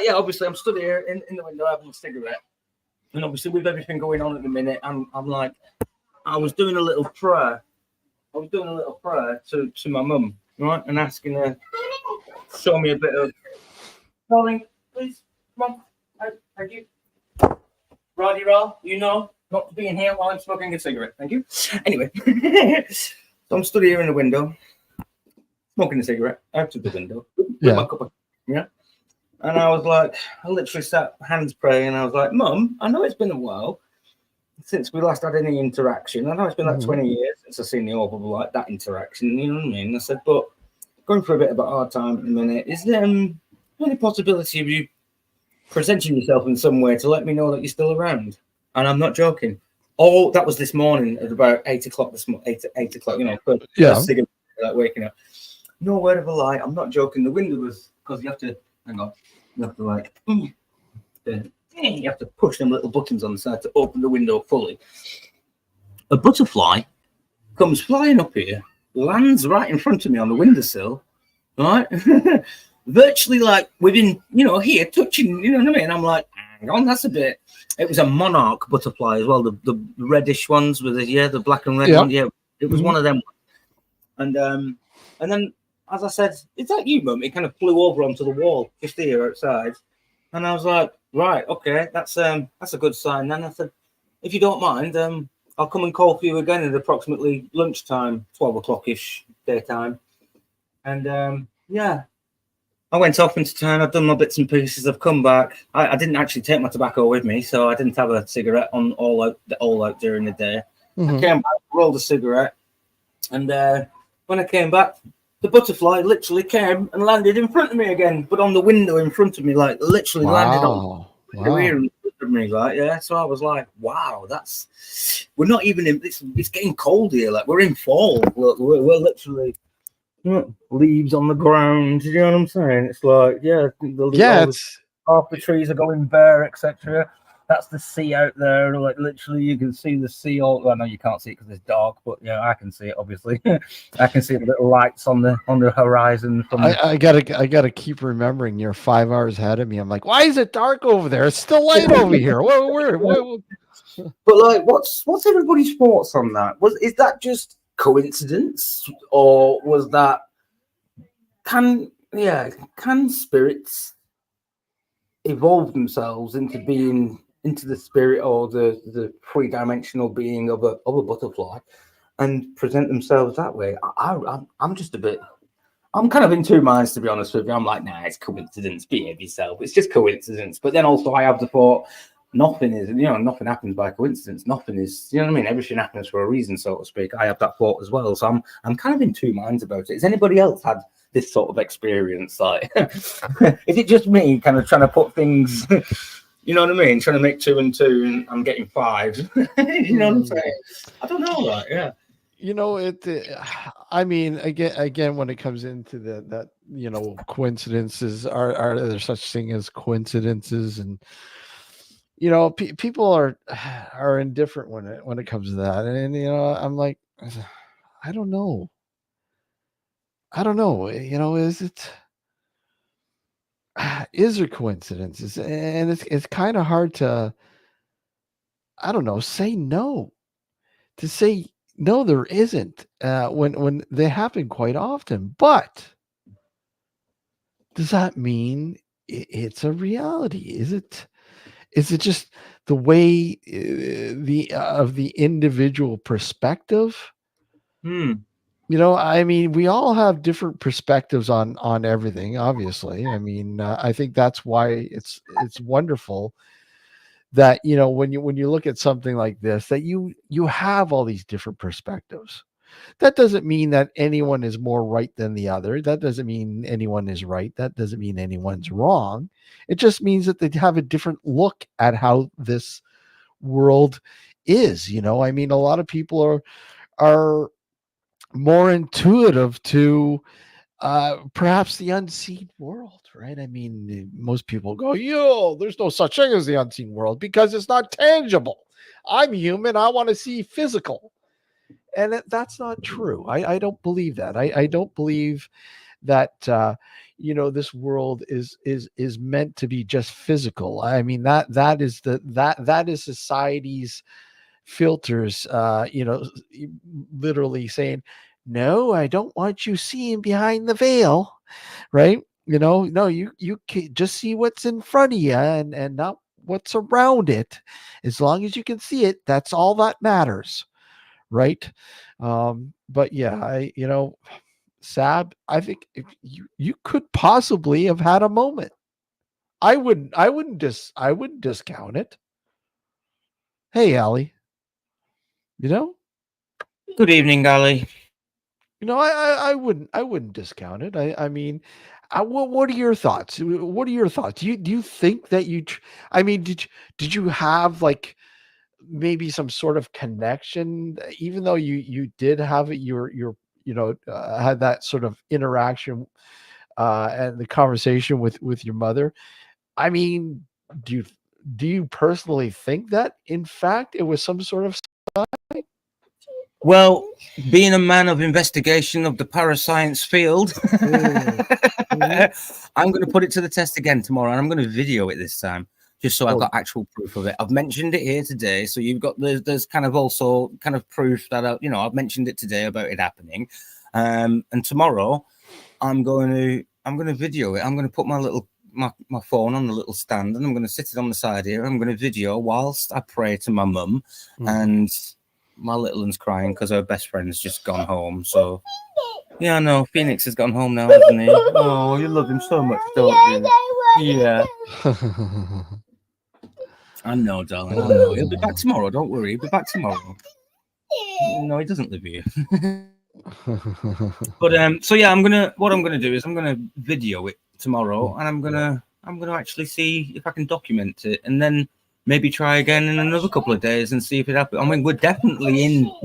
Obviously I'm stood here in the window having a cigarette. And obviously with everything going on at the minute, I'm like, I was doing a little prayer. To my mum, right? And asking her to show me a bit of, darling, please, come on. Thank you. Roddy-Roll, not to be in here while I'm smoking a cigarette. Thank you. Anyway, so I'm stood here in the window, smoking a cigarette out of the window. With my cup of, and I was like, I literally sat hands praying. And I was like, Mum, I know it's been a while since we last had any interaction. I know it's been like 20 years since I've seen the orbital like that interaction. You know what I mean? I said, but going through a bit of a hard time at the minute. Is there any possibility of you presenting yourself in some way to let me know that you're still around? And I'm not joking. Oh, that was this morning at about 8 o'clock this morning. 8 o'clock, first cigarette, like waking up. No word of a lie. I'm not joking. The window was, because you have to, hang on, you have to push them little buttons on the side to open the window fully. A butterfly comes flying up here, lands right in front of me on the windowsill, right? Virtually like within, here touching, you know what I mean? I'm like, hang on, that's a bit. It was a monarch butterfly as well, the reddish ones with the black and red one. Yeah, it was one of them. And then, as I said, is that you, Mum? It kind of flew over onto the wall just here outside, and I was like, right, okay, that's a good sign. Then I said, if you don't mind, I'll come and call for you again at approximately lunchtime, 12 o'clock-ish daytime. And I went off into town. I've done my bits and pieces. I've come back. I didn't actually take my tobacco with me, so I didn't have a cigarette on all out during the day. I came back, rolled a cigarette, and when I came back, the butterfly literally came and landed in front of me again, but on the window in front of me, like literally landed on the career in front of me, like So I was like, wow, we're not even in. It's getting cold here. Like we're in fall. We're literally. Leaves on the ground, you know what I'm saying? It's like, half the trees are going bare, etc. that's the sea out there. Like literally, you can see the sea. All well, no, you can't see it because it's dark, but yeah, I can see it. Obviously, I can see the little lights on the horizon. From I gotta keep remembering you're 5 hours ahead of me. I'm like, why is it dark over there? It's still light over here. Where? But like, what's everybody's thoughts on that? Is that just coincidence, or was that can spirits evolve themselves into being into the spirit or the three-dimensional being of a butterfly and present themselves that way? I'm just a bit. I'm kind of in two minds, to be honest with you. I'm like, nah, it's coincidence. Behave yourself. It's just coincidence. But then also I have the thought, nothing happens by coincidence. Nothing is, you know what I mean? Everything happens for a reason, so to speak. I have that thought as well. So I'm kind of in two minds about it. Has anybody else had this sort of experience? Like, is it just me kind of trying to put things, you know what I mean? Trying to make 2 and 2 and I'm getting 5. You know what I'm saying? I don't know, right? Yeah. You know, I mean, again, when it comes into that, you know, coincidences, are there such thing as coincidences? And you know, people are indifferent when it comes to that. And you know, I'm like, I don't know. You know, is there coincidences? And it's kind of hard to, I don't know, say no. To say no, there isn't, when they happen quite often. But does that mean it's a reality? Is it just the way, of the individual perspective? You know, I mean, we all have different perspectives on everything. Obviously, I mean, I think that's why it's wonderful that, you know, when you look at something like this, that you have all these different perspectives. That doesn't mean that anyone is more right than the other. That doesn't mean anyone is right. That doesn't mean anyone's wrong. It just means that they have a different look at how this world is. You know, I mean, a lot of people are more intuitive to, perhaps the unseen world, right? I mean, most people go, yo, there's no such thing as the unseen world because it's not tangible. I'm human. I want to see physical. And that's not true. I don't believe that. I don't believe that, you know, this world is meant to be just physical. I mean, that is society's filters, you know, literally saying, no, I don't want you seeing behind the veil, right? You know, no, you can just see what's in front of you and not what's around it. As long as you can see it, that's all that matters, right? But yeah, you know, Sab, I think if you could possibly have had a moment. I wouldn't discount it. Hey, Allie, you know, Good evening, Ali. you know, I wouldn't discount it. I mean, what are your thoughts? What are your thoughts? Do you think that I mean, did you have like maybe some sort of connection, even though you did have your you know, had that sort of interaction, and the conversation with your mother? I mean, do you do you personally think that in fact it was some sort of Well, being a man of investigation of the parascience field, I'm going to put it to the test again tomorrow, and I'm going to video it this time, just so I've got actual proof of it. I've mentioned it here today, so you've got there's kind of also kind of proof that I've mentioned it today about it happening, and tomorrow I'm going to video it. I'm going to put my phone on the little stand, and I'm going to sit it on the side here. I'm going to video whilst I pray to my mum, and my little one's crying because her best friend's just gone home. So yeah, I know Phoenix has gone home now, hasn't he? Oh, you love him so much, don't you? Yeah. I know, darling. I know. He'll be back tomorrow. Don't worry. He'll be back tomorrow. No, he doesn't live here. But so yeah, what I'm gonna do is I'm gonna video it tomorrow, and I'm gonna actually see if I can document it, and then maybe try again in another couple of days and see if it happens. I mean, we're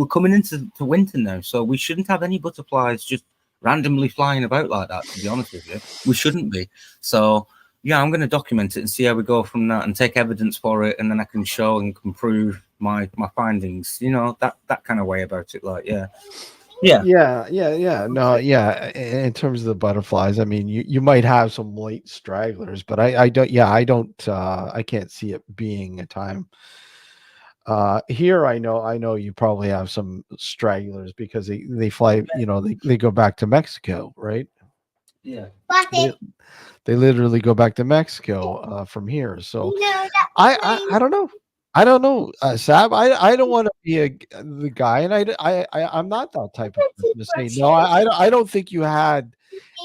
coming into winter now, so we shouldn't have any butterflies just randomly flying about like that, to be honest with you. We shouldn't be. So yeah, I'm going to document it and see how we go from that, and take evidence for it, and then I can show and can prove my findings. You know, that kind of way about it. Like, yeah. No, yeah. In terms of the butterflies, I mean, you might have some late stragglers, but I don't. Yeah, I don't. I can't see it being a time. Here, I know you probably have some stragglers because they fly. You know, they go back to Mexico, right? Yeah. They, they literally go back to Mexico from here. So I don't know. I don't know, Sab. I don't want to be the guy, and I'm not that type of person to say no. I don't think you had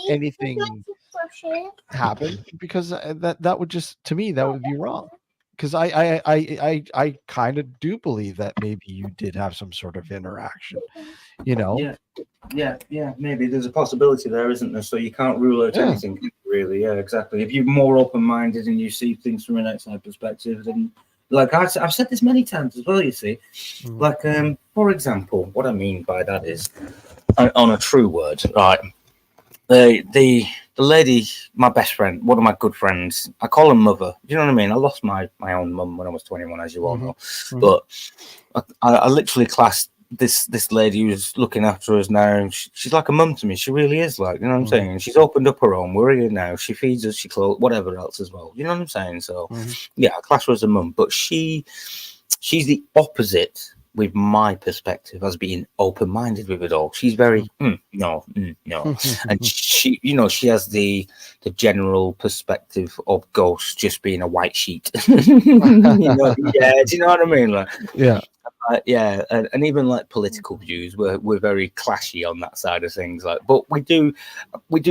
anything happen because that would just, to me, that would be wrong. Because I kind of do believe that maybe you did have some sort of interaction. You know? Yeah. Maybe there's a possibility there, isn't there? So you can't rule out Yeah. anything, really. Yeah, exactly. If you're more open-minded and you see things from an outside perspective, then, like I've said this many times as well. You see, like for example, what I mean by that is, on a true word, right? The lady, my best friend, one of my good friends, I call her mother. Do you know what I mean? I lost my own mum when I was 21, as you all know. But I literally classed this lady who's looking after us now, and she's like a mum to me. She really is, like, you know what I'm saying? And she's opened up her home. We're here now. She feeds us, she clothes, whatever else as well. You know what I'm saying? So yeah, I class her as a mum, but she's the opposite with my perspective as being open-minded with it all. She's very no, and she, you know, she has the general perspective of ghosts just being a white sheet. You know, yeah, do you know what I mean? Like, Yeah. and even like political views, we're very clashy on that side of things. Like, but we do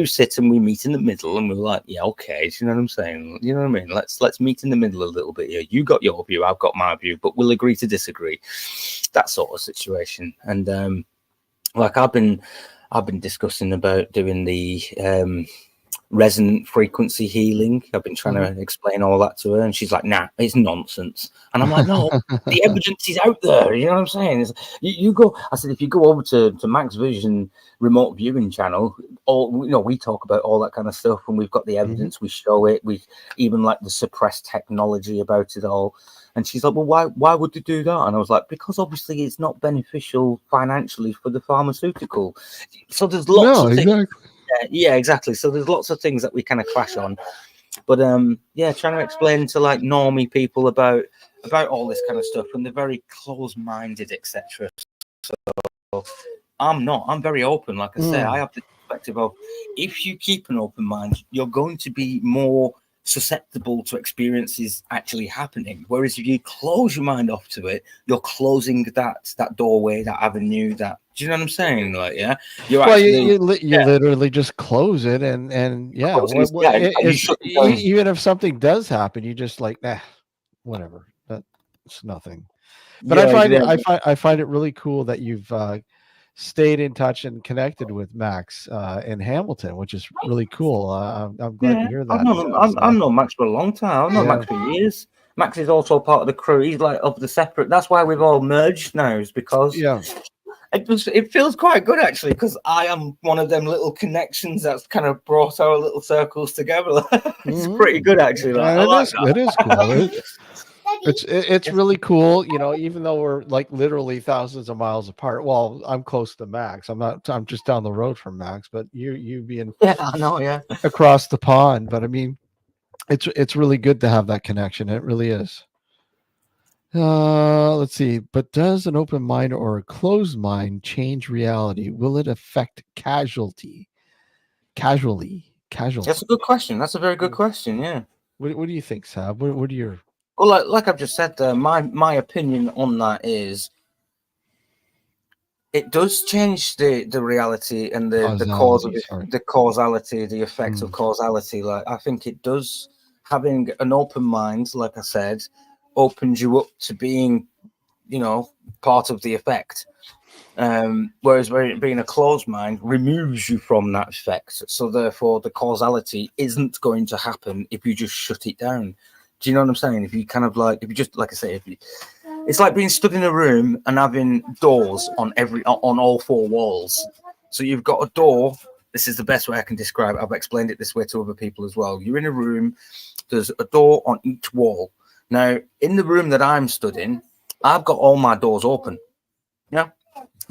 sit and we meet in the middle, and we're like, yeah, okay, do you know what I'm saying? You know what I mean? Let's meet in the middle a little bit here. You got your view, I've got my view, but we'll agree to disagree. That sort of situation. And like I've been discussing about doing the resonant frequency healing. I've been trying to explain all that to her, and she's like, nah, it's nonsense. And I'm like, no, the evidence is out there. You know what I'm saying? You go, I said, if you go over to Max Vision remote viewing channel, all, you know, we talk about all that kind of stuff, and we've got the evidence, we show it, we even like the suppressed technology about it all. And she's like, well, why would they do that? And I was like, because obviously it's not beneficial financially for the pharmaceutical. So there's lots of things. Exactly. Yeah, exactly. So there's lots of things that we kind of clash on. But yeah, trying to explain to like normie people about all this kind of stuff, and they're very close-minded, etc. So I'm very open. Like I say, I have the perspective of, if you keep an open mind, you're going to be more susceptible to experiences actually happening. Whereas if you close your mind off to it, you're closing that doorway, that avenue, that, do you know what I'm saying? Like, yeah, you're actually, you literally just close it, and yeah, even if something does happen, you just like, nah, whatever, that's nothing. But I find it really cool that you've stayed in touch and connected with Max in Hamilton, which is really cool. I'm glad to hear that. I've known Max for a long time. I've known Max for years. Max is also part of the crew. He's like of the separate. That's why we've all merged now, is because it feels quite good actually, because I am one of them little connections that's kind of brought our little circles together. It's pretty good actually. Like, it is cool. It's really cool, you know, even though we're like literally thousands of miles apart. Well, I'm close to Max. I'm just down the road from Max, but you being I know, across the pond. But I mean, it's really good to have that connection. It really is. Let's see. But does an open mind or a closed mind change reality? Will it affect casualty? Casually. That's a good question. That's a very good question. Yeah. What do you think, Sab? What are your... Well, like I've just said there, my opinion on that is, it does change the reality and the cause of the causality, the effects of causality. Like, I think it does. Having an open mind, like I said, opens you up to being, you know, part of the effect. Whereas being a closed mind removes you from that effect. So therefore, the causality isn't going to happen if you just shut it down. Do you know what I'm saying? If you kind of like, if you just, like I say, it's like being stood in a room and having doors on all four walls. So you've got a door This is the best way I can describe it. I've explained it this way to other people as well. You're in a room, there's a door on each wall. Now, in the room that I'm stood in, I've got all my doors open. Yeah.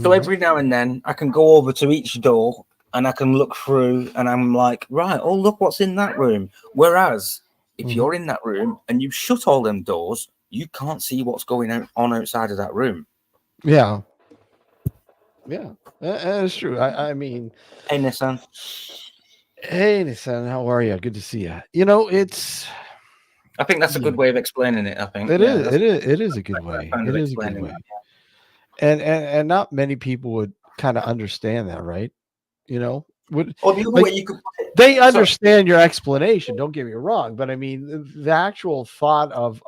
So every now and then I can go over to each door and I can look through and I'm like, right, oh, look what's in that room. Whereas if you're in that room and you shut all them doors, you can't see what's going on outside of that room. Yeah. Yeah. That's true. I mean, Hey, Nissan. hey, Nissan, how are you? Good to see you. You know, it's. I think that's a good way of explaining it. I think it is. It is a good way. It is a good way. And not many people would kind of understand that, right? You know, would Or the other like, way you could put it. they understand your explanation. Don't get me wrong, but I mean the actual thought of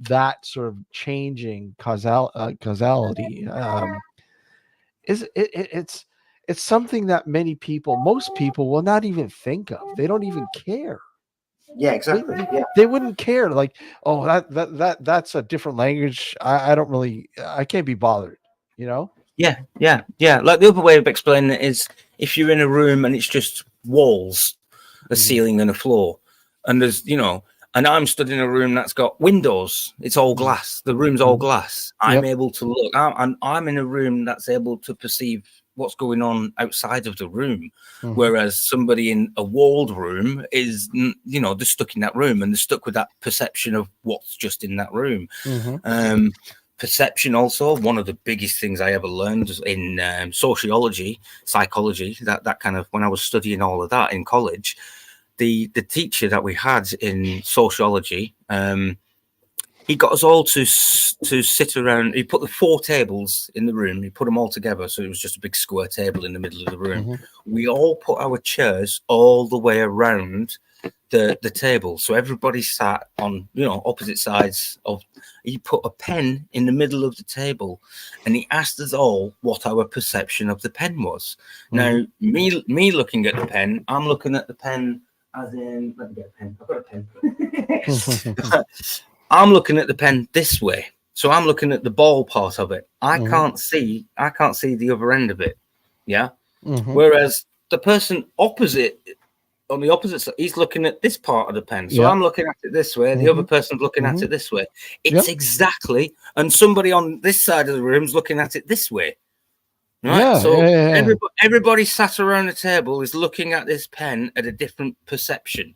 that sort of changing causality is it's something that most people will not even think of. They don't even care. Yeah, exactly. They wouldn't care. Like, oh, that's a different language. I don't really. I can't be bothered. You know. Yeah. Like the other way of explaining it is if you're in a room and it's just walls, a ceiling and a floor, and there's, and I'm stood in a room that's got windows. It's all glass. The room's all glass. I'm able to look. I'm in a room that's able to perceive what's going on outside of the room, whereas somebody in a walled room is, they're stuck in that room and they're stuck with that perception of what's just in that room. Perception also, one of the biggest things I ever learned in sociology, psychology, that kind of, when I was studying all of that in college, the teacher that we had in sociology, he got us all to sit around. He put the 4 tables in the room. He put them all together, so it was just a big square table in the middle of the room. We all put our chairs all the way around the table, so everybody sat on opposite sides of. He put a pen in the middle of the table, and he asked us all what our perception of the pen was. Now, me looking at the pen, I'm looking at the pen as in. Let me get a pen. I've got a pen. I'm looking at the pen this way, so I'm looking at the ball part of it. I can't see the other end of it. Yeah. Whereas the person opposite, on the opposite side, he's looking at this part of the pen. So I'm looking at it this way. The other person's looking at it this way. It's exactly, and somebody on this side of the room's looking at it this way. Right. Everybody sat around the table is looking at this pen at a different perception.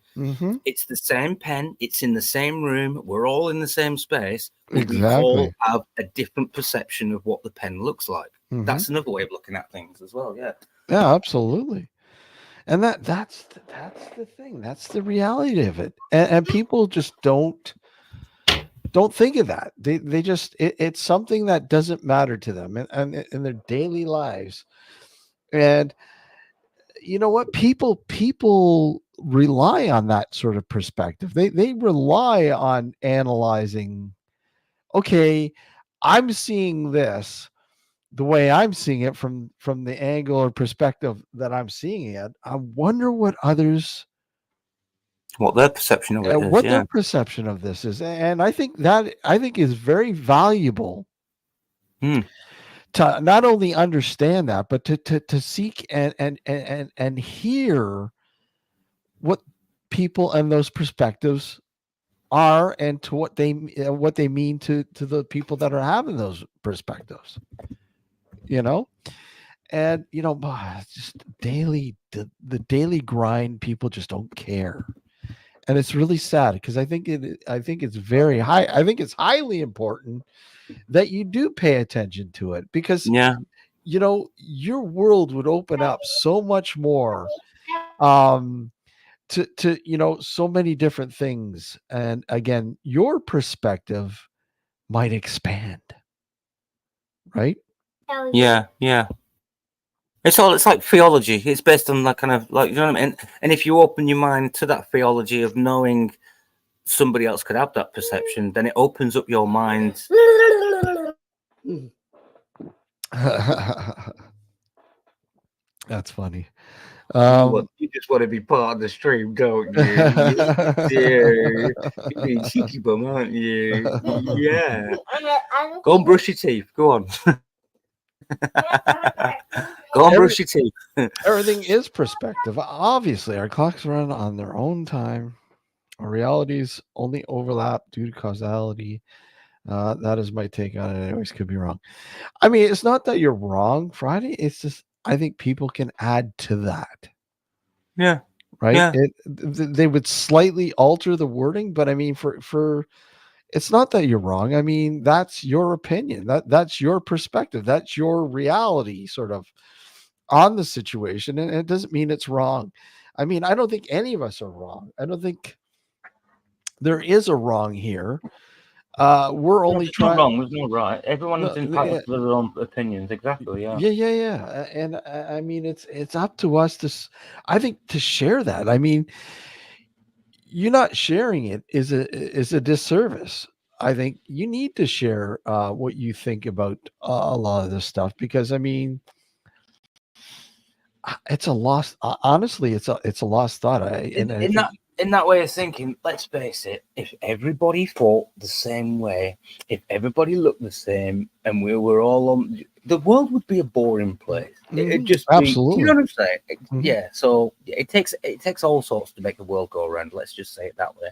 It's the same pen. It's in the same room. We're all in the same space. We all have a different perception of what the pen looks like. That's another way of looking at things as well. Yeah. Yeah, absolutely. And that's the thing. That's the reality of it. And people just don't think of that. They just it's something that doesn't matter to them and in their daily lives. And you know what? People rely on that sort of perspective. They rely on analyzing, okay, I'm seeing this the way I'm seeing it from the angle or perspective that I'm seeing it. I wonder what others what their perception of it is, their perception of this is. And I think is very valuable to not only understand that, but to seek and hear what people and those perspectives are and to what they mean to the people that are having those perspectives, and just the daily grind, people just don't care. And it's really sad because I think it's very high. I think it's highly important that you do pay attention to it because your world would open up so much more to so many different things. And again, your perspective might expand, right? Yeah. It's like theology. It's based on that kind of, like, you know what I mean? And if you open your mind to that theology of knowing somebody else could have that perception, then it opens up your mind. That's funny. You just want to be part of the stream, don't you? You're being cheeky bum, aren't you? Yeah. Go and brush your teeth. Go on. Go and brush your teeth. Everything is perspective. Obviously, our clocks run on their own time. Our realities only overlap due to causality. That is my take on it. Anyways, could be wrong. I mean, it's not that you're wrong, Friday. It's just I think people can add to that. Yeah. Right. Yeah. They would slightly alter the wording, but I mean, for it's not that you're wrong. I mean, that's your opinion. That's your perspective. That's your reality, sort of, on the situation, and it doesn't mean it's wrong. I mean, I don't think any of us are wrong. I don't think there is a wrong here. We're only There's no trying. wrong. There's no right. Everyone's No, entitled to their own opinions. Exactly. Yeah. yeah. And I mean, it's up to us to, I think, to share that. I mean, you not sharing it is a disservice. I think you need to share what you think about a lot of this stuff, because I mean, it's a lost. Honestly, it's a lost thought. And I think In that way of thinking, let's face it, if everybody thought the same way, if everybody looked the same, and we were all on, the world would be a boring place. It'd just be, absolutely. you know what I'm saying? Mhm. Yeah. So it takes all sorts to make the world go around. Let's just say it that way.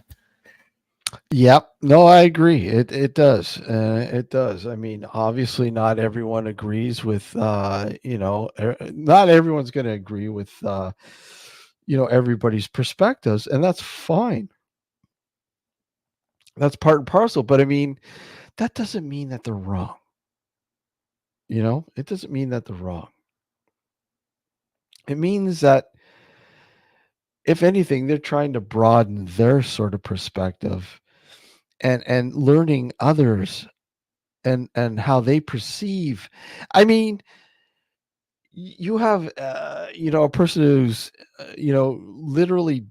Yep. No, I agree. It does. It does. I mean, obviously, not everyone agrees with. Not everyone's going to agree with. Everybody's perspectives, and that's fine. That's part and parcel. But I mean, that doesn't mean that they're wrong. It doesn't mean that they're wrong. It means that, if anything, they're trying to broaden their sort of perspective, and learning others, and how they perceive. I mean, you have a person who's literally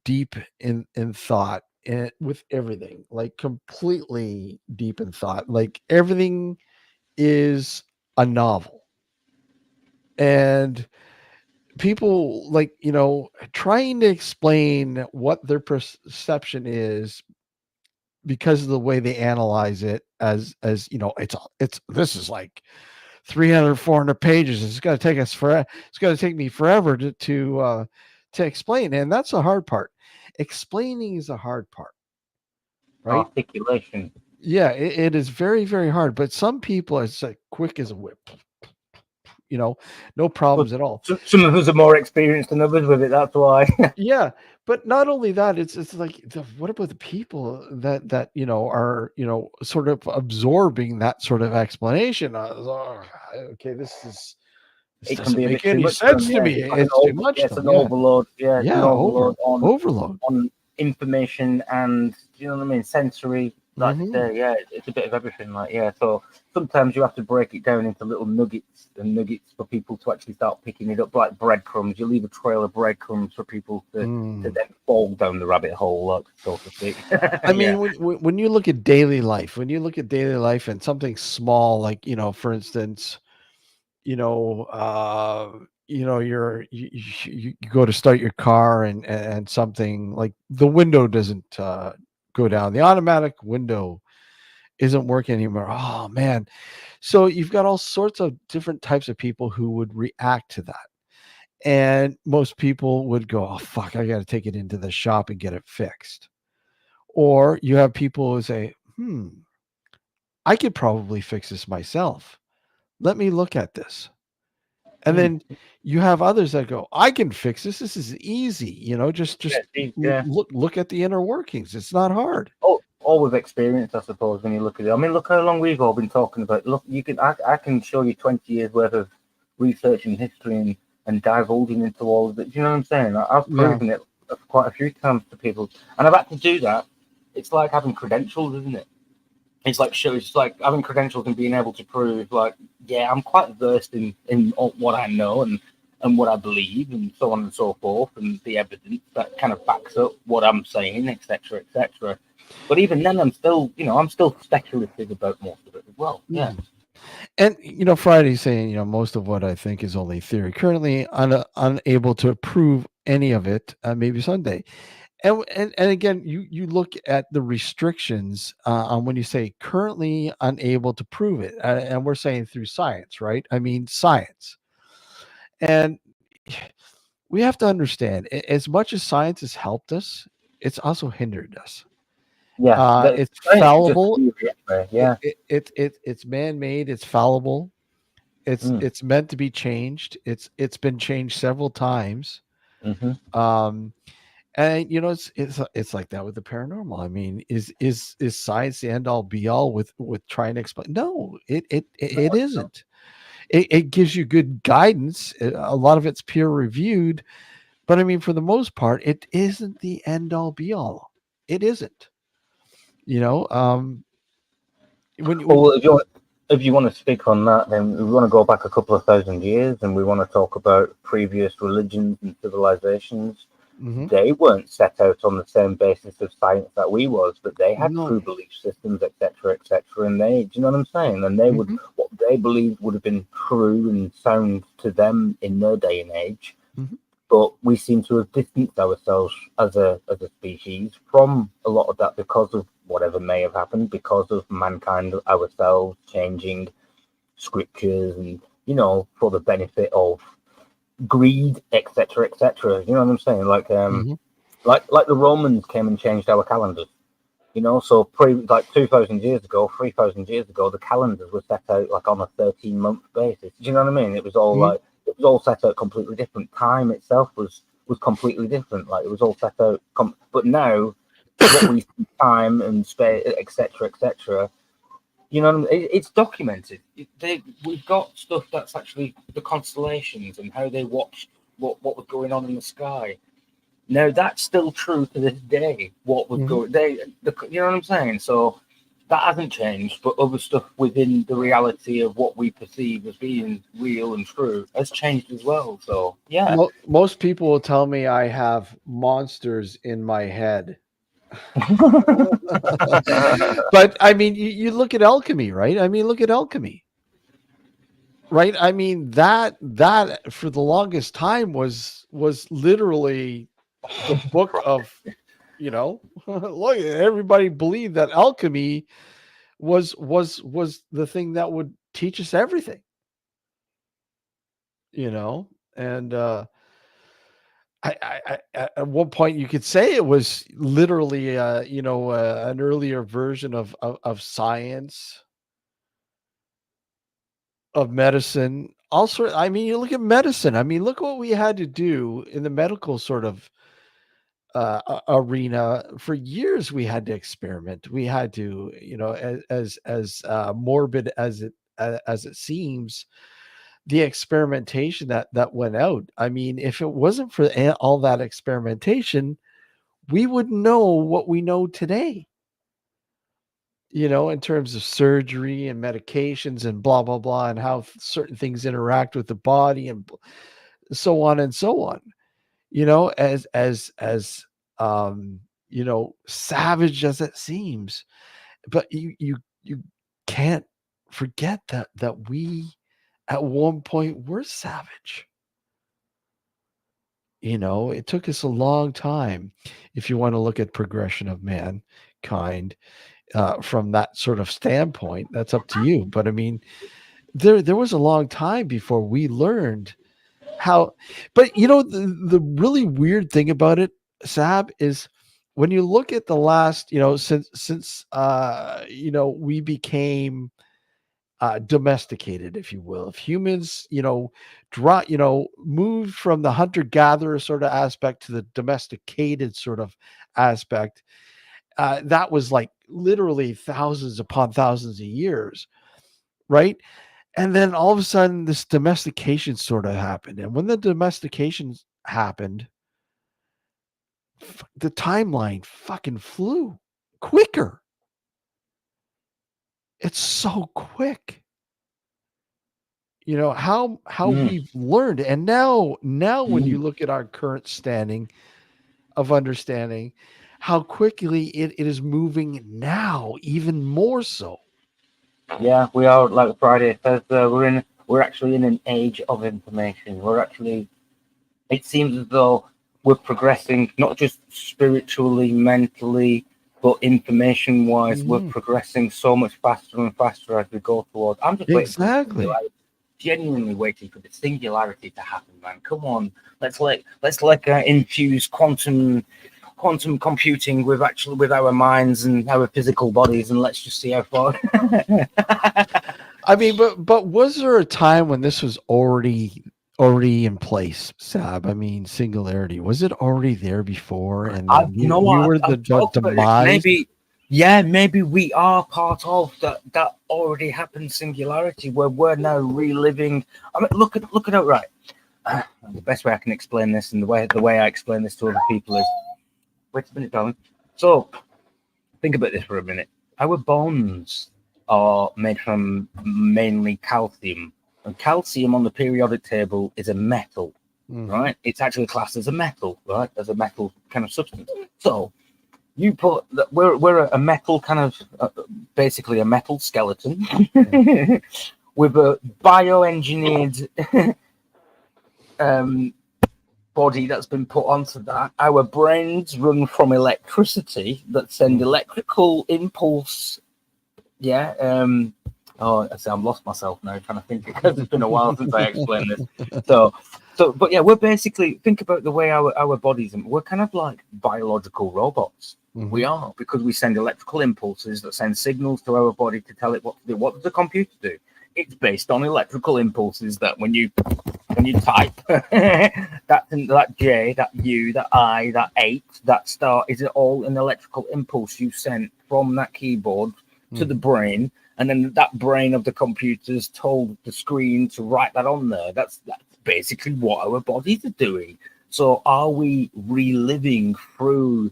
deep in thought, and with everything, like completely deep in thought, like everything is a novel, and people, like, trying to explain what their perception is because of the way they analyze it, as it's this is like 300, 400 pages. It's going to take us it's going to take me forever to explain. And that's the hard part. Explaining is the hard part, right? Articulation. Yeah, it is very, very hard. But some people are like quick as a whip, no problems at all. Some of us are more experienced than others with it. That's why. Yeah, but not only that, it's like, what about the people that are sort of absorbing that sort of explanation? Okay, this It can doesn't be a make bit too any much. sense to me. It's like It's too much. it's an overload. Yeah, it's an overload overload. on information and, you know what I mean, sensory. Like Mhm. yeah, it's a bit of everything. Like, yeah, so sometimes you have to break it down into little nuggets for people to actually start picking it up, like breadcrumbs. You leave a trail of breadcrumbs for people to then fall down the rabbit hole, like, so to speak. I mean, when you look at daily life, and something small, like, for instance, you go to start your car, and something like the window doesn't go down, the automatic window isn't working anymore. Oh man. So you've got all sorts of different types of people who would react to that. And most people would go, oh fuck, I got to take it into the shop and get it fixed. Or you have people who say, I could probably fix this myself. Let me look at this. And then you have others that go, I can fix this. This is easy. Just look at the inner workings. It's not hard. All with experience, I suppose, when you look at it. I mean, look how long we've all been talking about. Look, I can show you 20 years worth of research and history and divulging into all of it. Do you know what I'm saying? I've proven it quite a few times to people, and I've had to do that. It's like having credentials, isn't it? It's like having credentials and being able to prove, like, yeah, I'm quite versed in what I know and what I believe, and so on and so forth, and the evidence that kind of backs up what I'm saying, etc., etc. But even then, I'm still speculative about most of it as well. Yeah. And Friday's saying, most of what I think is only theory. Currently, unable to prove any of it. Maybe someday. And again, you look at the restrictions on when you say currently unable to prove it, and we're saying through science, right? I mean, science. And we have to understand, as much as science has helped us, it's also hindered us. Yeah, It's science is just fallible. yeah. It's man-made. It's fallible. Mm. It's meant to be changed. It's been changed several times. Mm-hmm. Um, and it's like that with the paranormal. I mean, is science the end all be all with trying to explain? No, it isn't. It gives you good guidance. A lot of it's peer reviewed, but I mean, for the most part, it isn't the end all be all. It isn't. You know, when Well, if you want to speak on that, then we want to go back a couple of thousand years, and we want to talk about previous religions and civilizations. Mhm. They weren't set out on the same basis of science that we was, but they had No. true belief systems, etc., etc. And they, do you know what I'm saying? And they would, Mhm. what they believed would have been true and sound to them in their day and age. Mhm. But we seem to have distanced ourselves as a species from a lot of that because of whatever may have happened, because of mankind ourselves changing scriptures and for the benefit of greed, etc., etc. You know what I'm saying? Mhm. Like the Romans came and changed our calendars. So like 2,000 years ago, 3,000 years ago, the calendars were set out like on a 13-month basis. Do you know what I mean? It was all Mhm. set out completely different. Time itself was completely different. Like it was all set out. But now, what we see, time and space, etc., etc. You know, what I mean? It's documented. We've got stuff that's actually the constellations and how they watched what was going on in the sky. Now that's still true to this day. What was Mhm. going, you know what I'm saying? So that hasn't changed, but other stuff within the reality of what we perceive as being real and true has changed as well. So yeah, Most people will tell me I have monsters in my head. But I mean, you look at alchemy, right? I mean, look at alchemy, right? I mean, that for the longest time was literally the book of, look, everybody believed that alchemy was the thing that would teach us everything, and at one point you could say it was literally an earlier version of science, of medicine. Also, I mean, you look at medicine. I mean, look what we had to do in the medical sort of arena. For years we had to experiment. We had to, as morbid as it seems, the experimentation that went out. I mean, if it wasn't for all that experimentation, we wouldn't know what we know today, in terms of surgery and medications and blah, blah, blah, and how certain things interact with the body and so on and so on, savage as it seems. But you can't forget that we at one point were savage. It took us a long time, if you want to look at progression of mankind, from that sort of standpoint. That's up to you. But I mean, there was a long time before we learned how. But the really weird thing about it, Sab, is when you look at the last, since we became domesticated, if you will. If humans, moved from the hunter-gatherer sort of aspect to the domesticated sort of aspect, that was like literally thousands upon thousands of years, right? And then all of a sudden, this domestication sort of happened. And when the domestication happened, the timeline fucking flew quicker. It's so quick. How mm, we've learned. And now when you look at our current standing of understanding, how quickly it is moving now, even more so. yeah, we are like Friday says. We're actually in an age of information. It seems as though we're progressing not just spiritually, mentally, but information wise, we're Mhm. progressing so much faster and faster as we go towards. I'm just waiting for the Exactly. singularity. genuinely waiting for the singularity to happen, man. Come on, let's infuse quantum computing with our minds and our physical bodies, and let's just see how far. I mean, but was there a time when this was already in place, Sab? I mean, singularity, was it already there before, and then we were the demise? Maybe we are part of that already happened singularity where we're now reliving. I mean, look at it right. The best way I can explain this, and the way I explain this to other people is, wait a minute, darling. So think about this for a minute. Our bones are made from mainly calcium, and calcium on the periodic table is a metal, right? It's actually classed as a metal, right? As a metal kind of substance. So you put that we're a metal kind of basically a metal skeleton with a bioengineered body that's been put onto that. Our brains run from electricity that send electrical impulse. Yeah. I've lost myself now trying to think because it's been a while since I explained this. But yeah, we're basically, think about the way our bodies, we're kind of like biological robots. We are, because we send electrical impulses that send signals to our body to tell it what to do. What does the computer do? It's based on electrical impulses that when you type, that J, that U, that I, that 8, that star is all an electrical impulse you sent from that keyboard to the brain, and then that brain of the computer's told the screen to write that on there. That's basically what our bodies are doing. So are we reliving through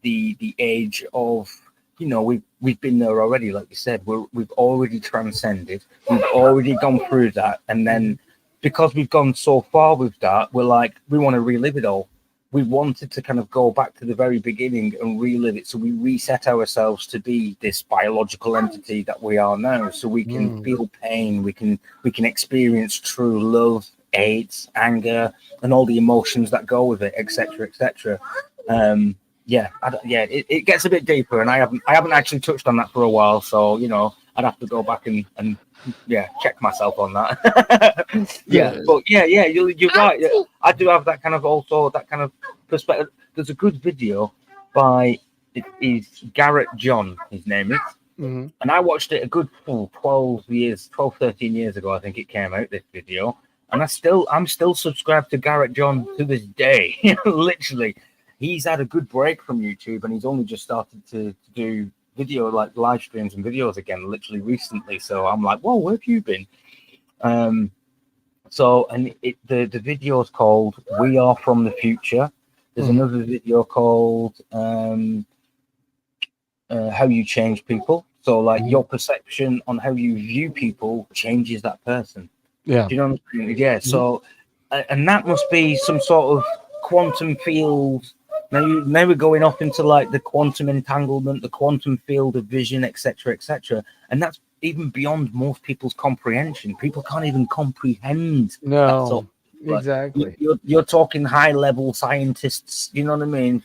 the age of, we've been there already, like you said, we've already transcended, we've already gone through that, and then because we've gone so far with that, we're like, we want to relive it all. We wanted to kind of go back to the very beginning and relive it, so we reset ourselves to be this biological entity that we are now, so we can feel pain, we can experience true love, hate, anger, and all the emotions that go with it, etc., etc. It gets a bit deeper, and I haven't actually touched on that for a while, so I'd have to go back and check myself on that. You're right. Yeah, I do have that kind of perspective. There's a good video by is Garrett John, his name is, and I watched it a good 13 years ago. I think it came out, this video, and I'm still subscribed to Garrett John to this day. Literally. He's had a good break from YouTube, and he's only just started to do video, like live streams and videos again, literally recently. So I'm like, whoa, where have you been? The video is called "We Are From the Future." There's another video called "How You Change People." So like your perception on how you view people changes that person. Yeah. Do you know what I mean? Yeah. So, and that must be some sort of quantum field. Now we're going off into like the quantum entanglement, the quantum field of vision, etc., etc., and that's even beyond most people's comprehension. People can't even comprehend. No, exactly. You're talking high level scientists. You know what I mean?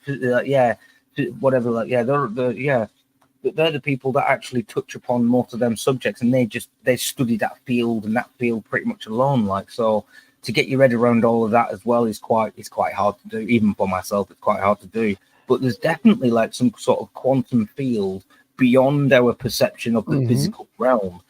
Whatever. They're the people that actually touch upon most of them subjects, and they study that field and that field pretty much alone. Like, so to get your head around all of that as well is quite hard to do. Even for myself, it's quite hard to do. But there's definitely like some sort of quantum field beyond our perception of the physical realm,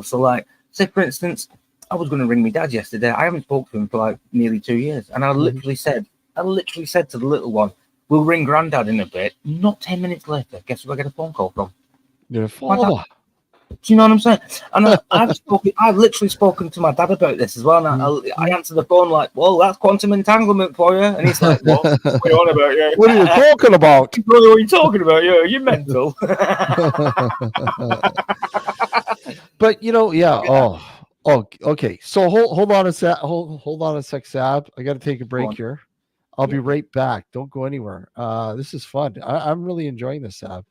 So like, say for instance, I was going to ring my dad yesterday. I haven't spoken to him for like nearly 2 years, and I literally said to the little one, "We'll ring Granddad in a bit." Not 10 minutes later, guess who I get a phone call from? Your father. Do you know what I'm saying? And I've literally spoken to my dad about this as well. And I answered the phone like, "Well, that's quantum entanglement for you." And he's like, "What? What are you on about? Yeah. What are you talking about? What are you talking about? Yeah, you're mental." But Oh, okay. So hold on a sec. Hold on a sec, Sab. I got to take a break here. I'll be right back. Don't go anywhere. This is fun. I'm really enjoying this, Sab.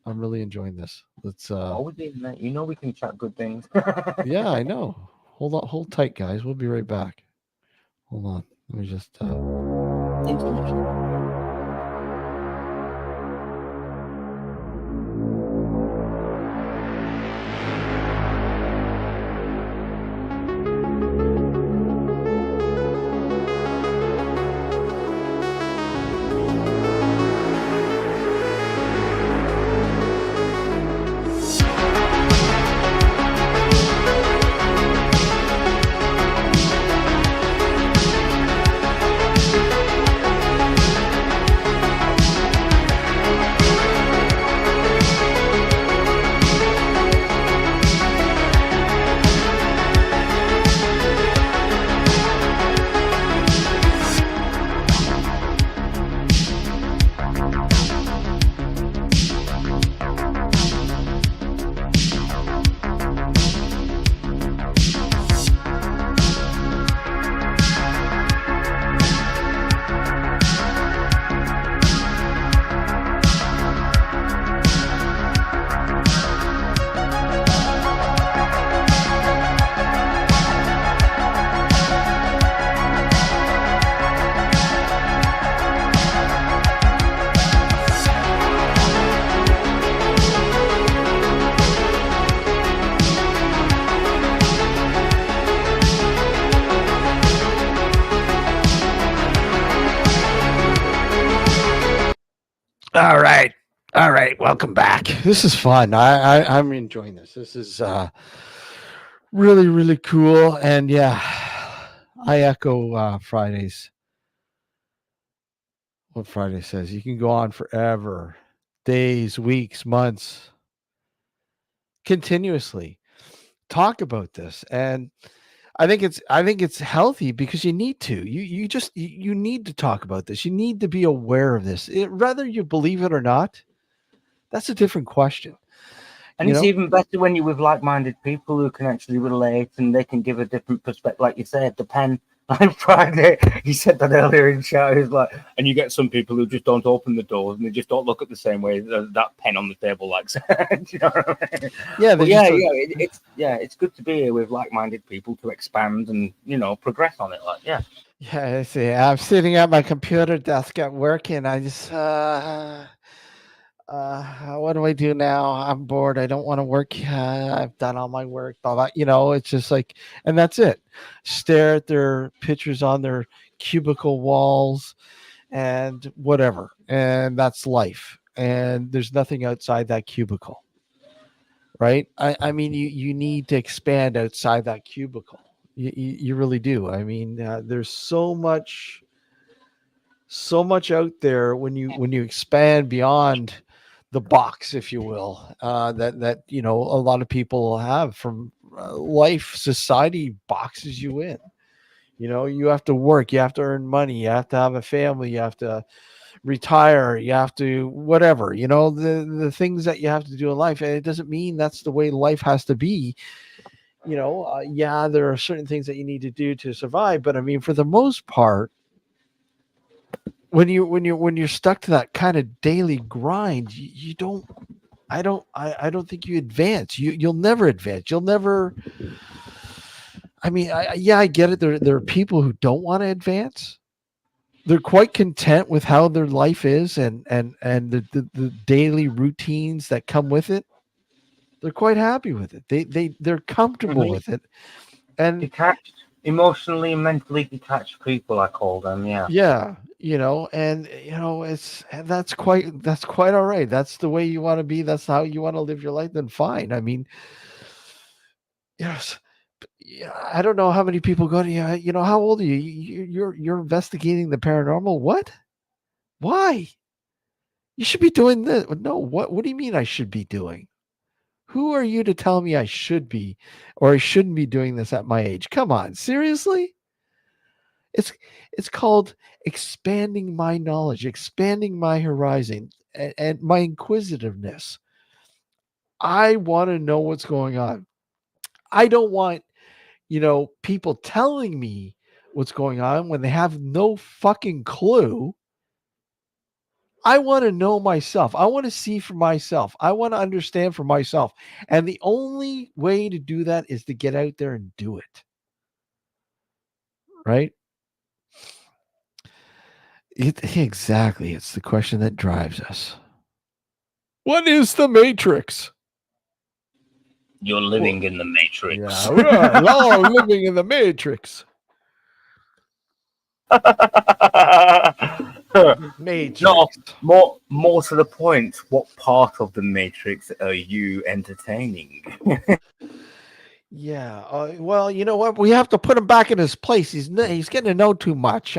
I'm really enjoying this. Let's we can chat good things. Yeah, I know. Hold tight, guys. We'll be right back. Hold on. Let me just right, welcome back. This is fun. I'm enjoying this. This is really really cool. And yeah, I echo Friday's what Friday says. You can go on forever, days, weeks, months, continuously talk about this. And I think it's healthy because you need to. You need to talk about this. You need to be aware of this. Whether you believe it or not, that's a different question. And You it's know? even better when you're with like-minded people who can actually relate and they can give a different perspective. Like you said, the pen, like Friday, you said that earlier in chat. It's like, and you get some people who just don't open the doors and they just don't look at the same way that pen on the table likes. You know what I mean? Yeah, But they yeah, just it's good to be here with like-minded people to expand and progress on it. Like, yeah. yeah. I see. I'm sitting at my computer desk at work, and I just what do I do now? I'm bored. I don't want to work. I've done all my work. Blah, blah. It's just like, and that's it. Stare at their pictures on their cubicle walls and whatever. And that's life. And there's nothing outside that cubicle, right? I mean, you need to expand outside that cubicle. You really do. I mean, there's so much out there when you expand beyond the box, if you will, that a lot of people have from life. Society boxes you in. You have to work, you have to earn money, you have to have a family, you have to retire, you have to whatever, the things that you have to do in life. And it doesn't mean that's the way life has to be. Yeah, there are certain things that you need to do to survive, but I mean, for the most part, when you're stuck to that kind of daily grind, you don't I don't think you advance. You'll never advance. You'll never. I mean, yeah, I get it. There are people who don't want to advance. They're quite content with how their life is, and the daily routines that come with it. They're quite happy with it. They're comfortable with it. And Detached, emotionally and mentally detached people, I call them. Yeah. yeah, and that's quite all right. That's the way you want to be. That's how you want to live your life. Then fine. I mean, yes, yeah, I don't know how many people go to you. How old are you? You're investigating the paranormal. What? Why? You should be doing this. No, what do you mean I should be doing? Who are you to tell me I should be or I shouldn't be doing this at my age? Come on, seriously? It's it's called expanding my knowledge, expanding my horizon, and my inquisitiveness. I want to know what's going on. I don't want, people telling me what's going on when they have no fucking clue. I want to know myself. I want to see for myself. I want to understand for myself. And the only way to do that is to get out there and do it. Right? Exactly. It's the question that drives us. What is the Matrix? You're living in the Matrix. Yeah, we're all living in the Matrix. Matrix. No, more to the point. What part of the Matrix are you entertaining? Yeah. Well, you know what? We have to put him back in his place. He's getting to know too much.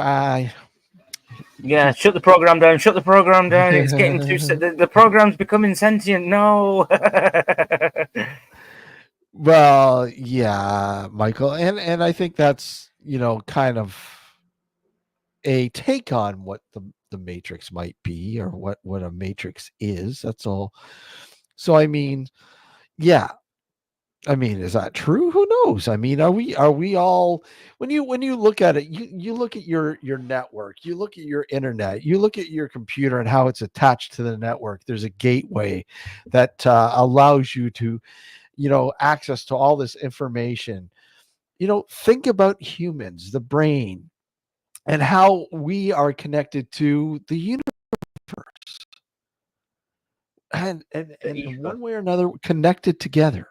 Yeah, shut the program down. Shut the program down. It's getting too. The program's becoming sentient. No. Well, yeah, Michael, and I think that's kind of a take on what the Matrix might be, or what a Matrix is. That's all. So I mean, yeah. I mean, is that true? Who knows? I mean, are we all, when you look at it, you look at your network, you look at your internet, you look at your computer and how it's attached to the network. There's a gateway that allows you to access to all this information. Think about humans, the brain, and how we are connected to the universe, and in one way or another connected together,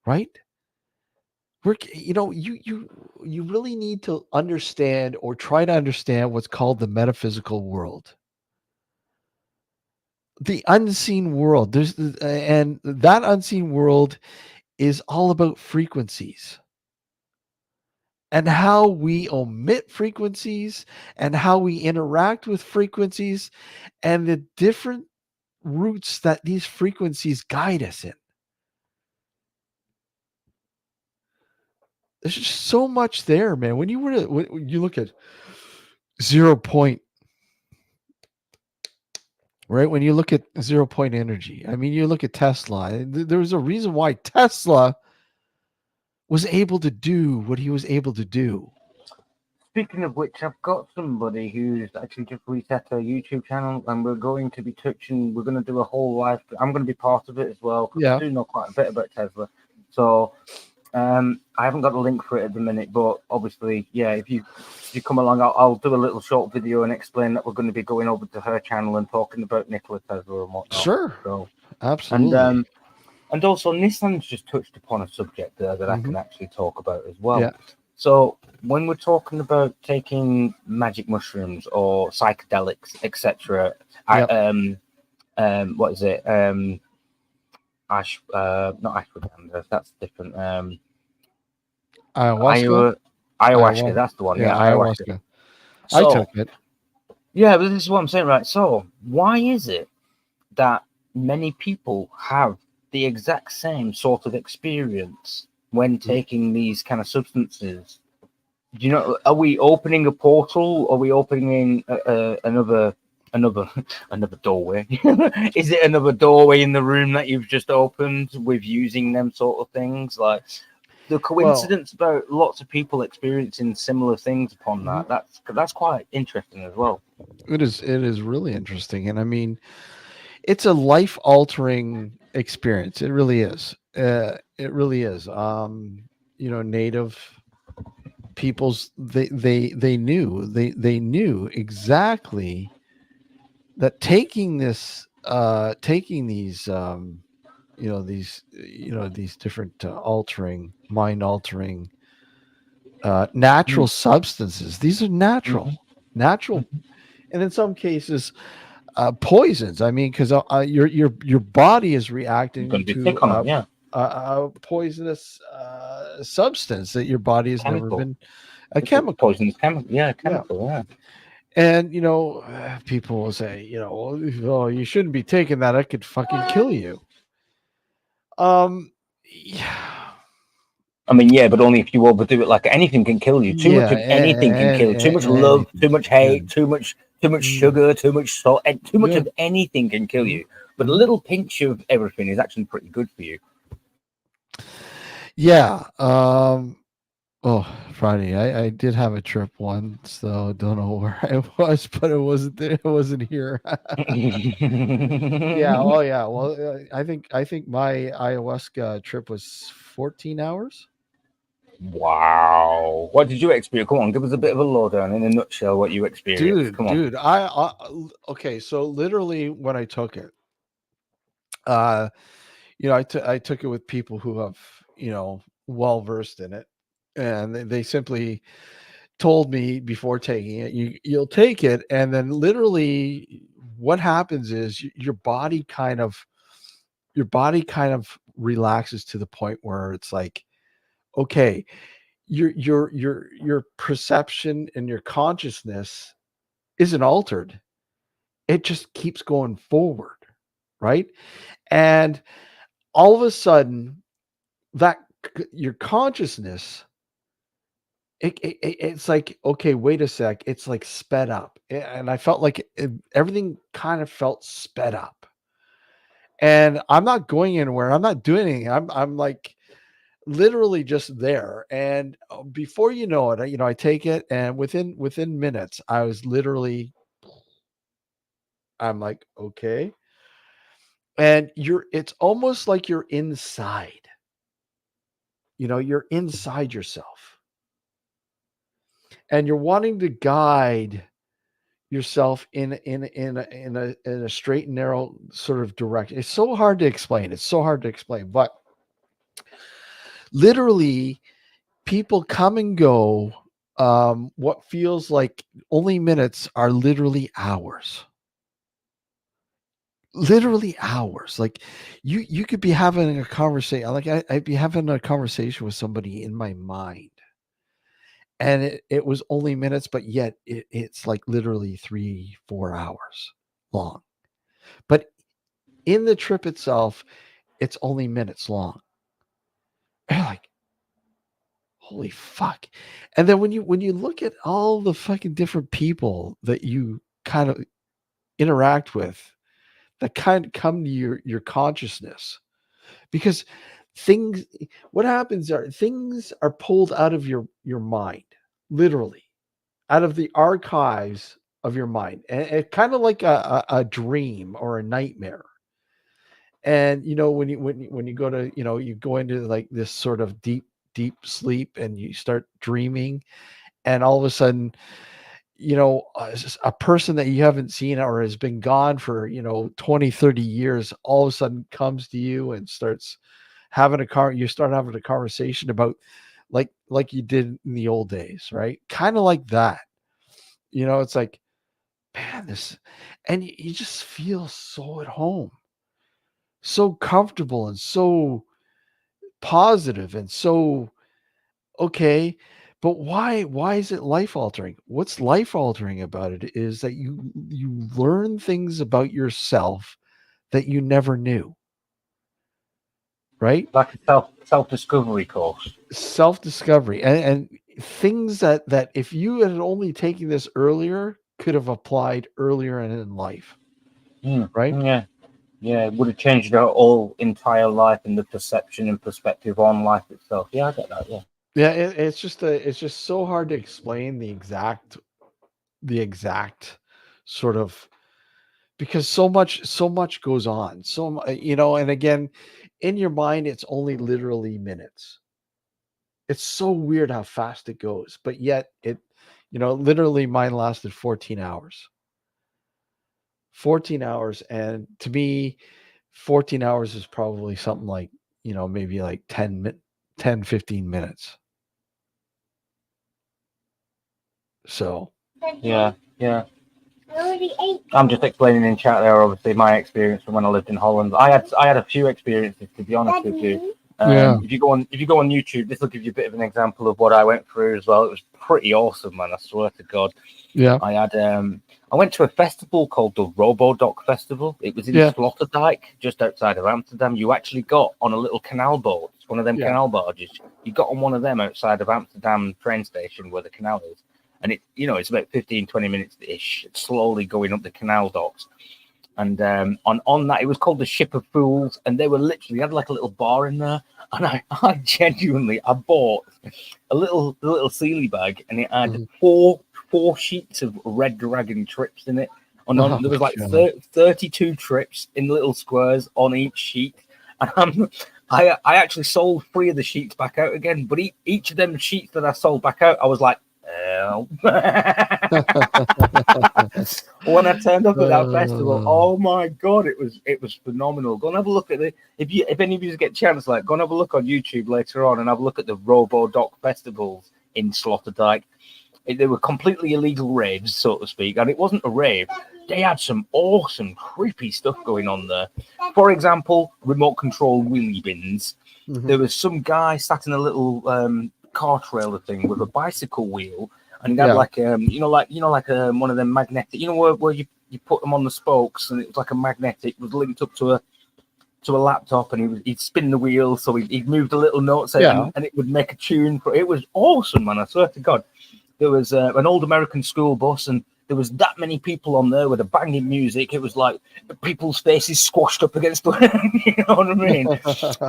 right? We're you really need to understand, or try to understand, what's called the metaphysical world. the unseen world. And that unseen world is all about frequencies and how we omit frequencies and how we interact with frequencies and the different routes that these frequencies guide us in. There's just so much there, man. When you look at 0 point, right? When you look at 0 point energy, I mean, you look at Tesla. There was a reason why Tesla was able to do what he was able to do. Speaking of which, I've got somebody who's actually just reset her YouTube channel, and we're going to be touching. We're going to do a whole live. I'm going to be part of it as well because Yeah. I do know quite a bit about Tesla. So I haven't got a link for it at the minute, but obviously, yeah, if you come along, I'll do a little short video and explain that we're going to be going over to her channel and talking about Nikola Tesla and whatnot. Sure. So, Absolutely. and also Nissan's just touched upon a subject there that I can actually talk about as well. Yeah. So when we're talking about taking magic mushrooms or psychedelics, etc., Yep. what is it? Not ashwagandha. That's different. Ayahuasca. Ayahuasca. That's the one. Yeah, ayahuasca. I So, took it. yeah, but this is what I'm saying, right? So, why is it that many people have the exact same sort of experience when taking these kind of substances? Do you know? Are we opening a portal? Are we opening another doorway? Is it another doorway in the room that you've just opened with using them sort of things? Like the coincidence about lots of people experiencing similar things upon that. That's quite interesting as well. It is really interesting, and I mean, it's a life altering experience. It really is. It really is. Native peoples, they knew exactly that taking these different mind altering natural substances. These are natural, and in some cases poisons. I mean, because your body is reacting to a poisonous substance that your body has never been. A chemical. Poisonous chemical. Yeah, chemical. Yeah. And people will say, oh, you shouldn't be taking that. It could fucking kill you. Yeah. I mean, yeah, but only if you overdo it. Like anything can kill you. Too much of anything can kill you. Too much love, too much hate, too much sugar, too much salt, and too much of anything can kill you. But a little pinch of everything is actually pretty good for you. Yeah. Oh, Friday. I did have a trip once, though. Don't know where I was, but it wasn't there. It wasn't here. Yeah. Oh, yeah. Well, I think my ayahuasca trip was 14 hours. Wow. What did you experience? Come on, give us a bit of a lowdown in a nutshell what you experienced. Come on. Dude, okay, so literally when I took it, I took it with people who have, well versed in it, and they simply told me before taking it, you'll take it, and then literally what happens is your body kind of relaxes to the point where it's like, okay, your perception and your consciousness isn't altered. It just keeps going forward, right? And all of a sudden, that your consciousness, it's like, okay, wait a sec, it's like sped up, and I felt like everything kind of felt sped up. And I'm not going anywhere. I'm not doing anything. I'm like literally just there. And before you know it, I take it, and within minutes, I was literally, I'm like, okay. And it's almost like you're inside. You're inside yourself. And you're wanting to guide yourself in a straight and narrow sort of direction. It's so hard to explain. But literally people come and go. What feels like only minutes are literally hours. literally hours. Like you could be having a conversation. Like I'd be having a conversation with somebody in my mind, and it was only minutes, but yet it's like literally 3-4 hours long. But in the trip itself, it's only minutes long. And you're like, holy fuck. And then when you look at all the fucking different people that you kind of interact with, that kind of come to your consciousness, because things, what happens are things are pulled out of your mind, literally out of the archives of your mind, and kind of like a dream or a nightmare. And when you go to, you go into like this sort of deep sleep, and you start dreaming, and all of a sudden, a person that you haven't seen or has been gone for 20-30 years all of a sudden comes to you and starts having you start having a conversation about, like you did in the old days, right? Kind of like that. It's like, man, and you just feel so at home, so comfortable, and so positive, and so okay. But why is it life altering? What's life altering about it is that you learn things about yourself that you never knew, right? Like a self-discovery course. Self-discovery, and things that if you had only taken this earlier, could have applied earlier in life, right? Yeah, it would have changed our whole entire life and the perception and perspective on life itself. Yeah, I get that. Yeah. Yeah, it's just so hard to explain the exact sort of, because so much goes on, and again, in your mind it's only literally minutes. It's so weird how fast it goes, but yet literally mine lasted 14 hours. 14 hours, and to me 14 hours is probably something like, maybe like 10-15 minutes. So Yeah. I'm just explaining in chat there, obviously, my experience from when I lived in Holland. I had a few experiences, to be honest with you. Yeah. If you go on YouTube, this will give you a bit of an example of what I went through as well. It was pretty awesome, man. I swear to God. Yeah. I went to a festival called the Robodoc Festival. It was in Sloterdijk, just outside of Amsterdam. You actually got on a little canal boat. It's one of them canal barges. You got on one of them outside of Amsterdam train station where the canal is. And it's about 15-20 minutes-ish, slowly going up the canal docks. And on that, it was called the Ship of Fools, and they were literally had like a little bar in there. And I genuinely bought a little Sealy bag, and it had four sheets of Red Dragon trips in it. And there was like 32 trips in little squares on each sheet. And I actually sold 3 of the sheets back out again, but each of them sheets that I sold back out, I was like, when I turned up at that festival, oh my God, it was phenomenal. Go and have a look at if any of you get a chance, like, go and have a look on YouTube later on and have a look at the Robodoc festivals in Sloterdijk. They were completely illegal raves, so to speak, and it wasn't a rave. They had some awesome, creepy stuff going on there. For example, remote control wheelie bins. There was some guy sat in a little car trailer thing with a bicycle wheel, and he had like one of them magnetic, where you put them on the spokes, and it was like a magnetic, was linked up to a laptop, and he'd spin the wheel, so he'd move the little notes out, and it would make a tune. It was awesome, man. I swear to God. There was an old American school bus, and there was that many people on there with a banging music. It was like people's faces squashed up against the you know what I mean?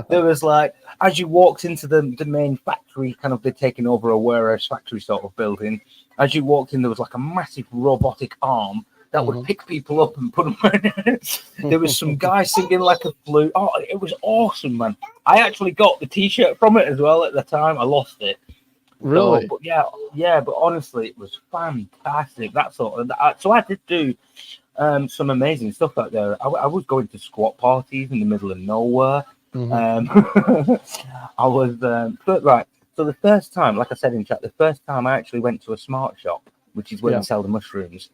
There was like, as you walked into the main factory, kind of they're taking over a warehouse factory sort of building. As you walked in, there was like a massive robotic arm that would pick people up and put them. There was some guy singing like a flute. Oh, it was awesome, man. I actually got the T-shirt from it as well at the time. I lost it. Really? So, but but honestly, it was fantastic. So I did do some amazing stuff out there. I was going to squat parties in the middle of nowhere. I was right. So the first time, like I said in chat, the first time I actually went to a smart shop, which is where they sell the mushrooms.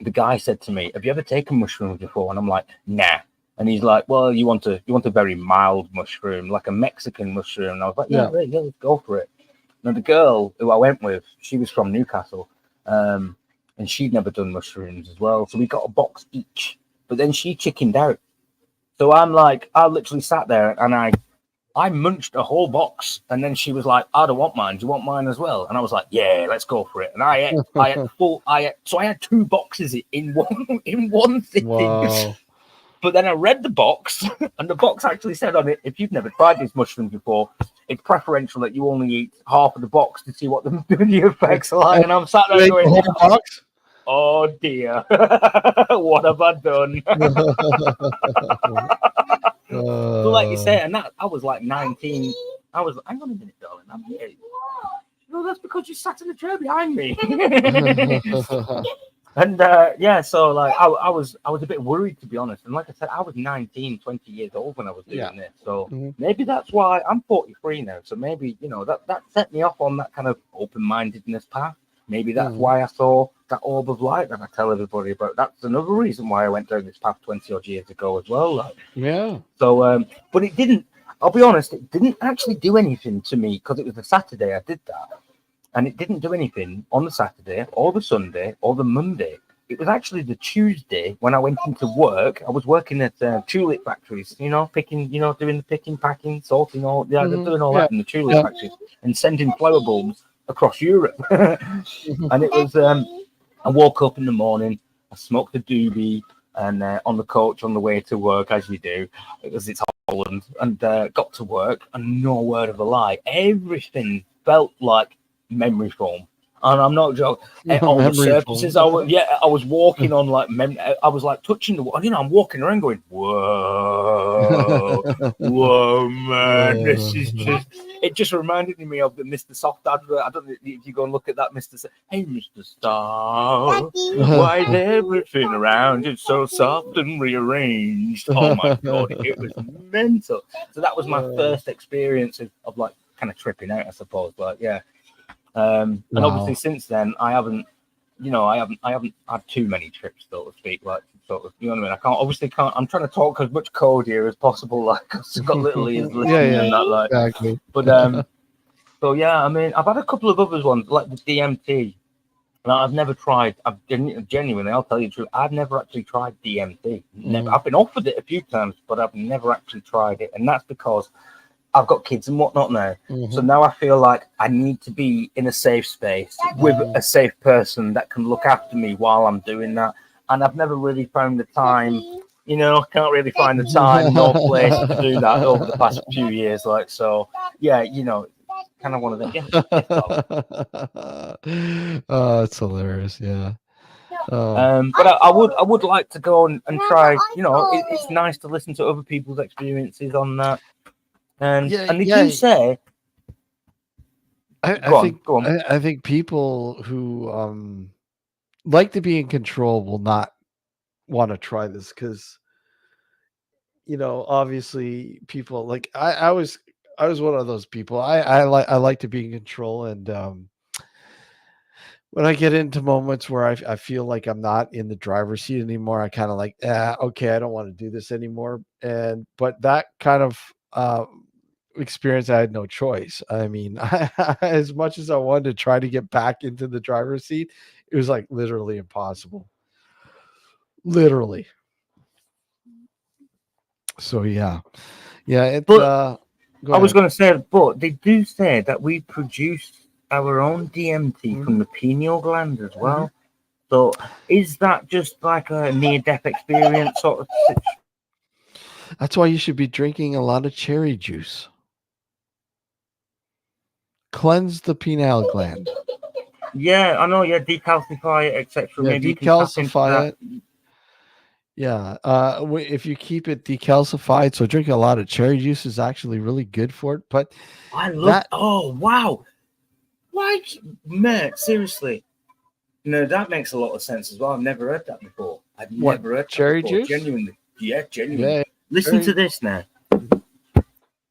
the guy said to me, "Have you ever taken mushrooms before?" And I'm like, "Nah." And he's like, "Well, you want a very mild mushroom, like a Mexican mushroom." And I was like, "Yeah, right, yeah, let's go for it." Now the girl who I went with, she was from Newcastle, and she'd never done mushrooms as well. So we got a box each. But then she chickened out. So I'm like, I literally sat there and I munched a whole box, and then she was like, "I don't want mine. Do you want mine as well?" And I was like, "Yeah, let's go for it." And I ate the full. So I had 2 boxes in one sitting. Wow. But then I read the box, and the box actually said on it, "If you've never tried these mushrooms before, it's preferential that you only eat half of the box to see what the effects are like." And I'm sat there going, The whole box? "Oh dear, what have I done?" So like you say, and that I was like 19. I was, hang on a minute, darling. I'm here. No, that's because you sat in the chair behind me. And yeah, so like I was a bit worried, to be honest. And like I said, I was 19, 20 years old when I was doing this. So maybe that's why I'm 43 now. So maybe, that set me off on that kind of open-mindedness path. Maybe that's why I saw that orb of light that I tell everybody about. That's another reason why I went down this path 20 odd years ago as well. Like, yeah. So, but it didn't, I'll be honest, it didn't actually do anything to me because it was the Saturday I did that. And it didn't do anything on the Saturday or the Sunday or the Monday. It was actually the Tuesday when I went into work. I was working at tulip factories, picking, doing the picking, packing, sorting, doing all that in the tulip factories and sending flower bulbs across Europe. And it was, I woke up in the morning, I smoked a doobie, and on the coach on the way to work, as you do, because it's Holland, and got to work, and no word of a lie, everything felt like memory foam. And I'm not joking. All the surfaces, I was walking on like I was like touching the wall. I'm walking around going, whoa, whoa, man, this is just. It just reminded me of the Mr. Soft advert. I don't know if you go and look at that, Hey, Mr. Soft, why is everything around you so soft and rearranged? Oh my God, it was mental. So that was my first experience of like kind of tripping out, I suppose. But yeah. And obviously since then I haven't had too many trips, so to speak, like sort of, you know what I mean? I can't, I'm trying to talk as much code here as possible, like I've got little ears listening and that, like, exactly. But so yeah, I mean, I've had a couple of other ones like the DMT. And I've never tried. I've genuinely, I'll tell you the truth, I've never actually tried DMT. Never. I've been offered it a few times, but I've never actually tried it, and that's because I've got kids and whatnot now. So now I feel like I need to be in a safe space with a safe person that can look after me while I'm doing that. And I've never really found the time, can't really find the time nor place to do that over the past few years. Like, so yeah, kind of one of them. Oh, it's hilarious. Yeah. But I would like to go and try, it's nice to listen to other people's experiences on that. And they do say, I think people who like to be in control will not want to try this because obviously people like I was one of those people. I like to be in control, and when I get into moments where I feel like I'm not in the driver's seat anymore, I kind of like, okay, I don't want to do this anymore. But that kind of experience, I had no choice. I mean, as much as I wanted to try to get back into the driver's seat, it was like literally impossible. Literally. So yeah. It's I was going to say, but they do say that we produce our own DMT from the pineal gland as well. So is that just like a near-death experience sort of situation? That's why you should be drinking a lot of cherry juice. Cleanse the pineal gland. Yeah, I know. Yeah, decalcify it, etc. Yeah, maybe decalcify it. Yeah, if you keep it decalcified, so drinking a lot of cherry juice is actually really good for it. But I love that. Oh wow! Like, man, seriously, no, that makes a lot of sense as well. I've never heard that before. I've never heard cherry that before. Juice. Genuinely. Yeah. Listen to this now.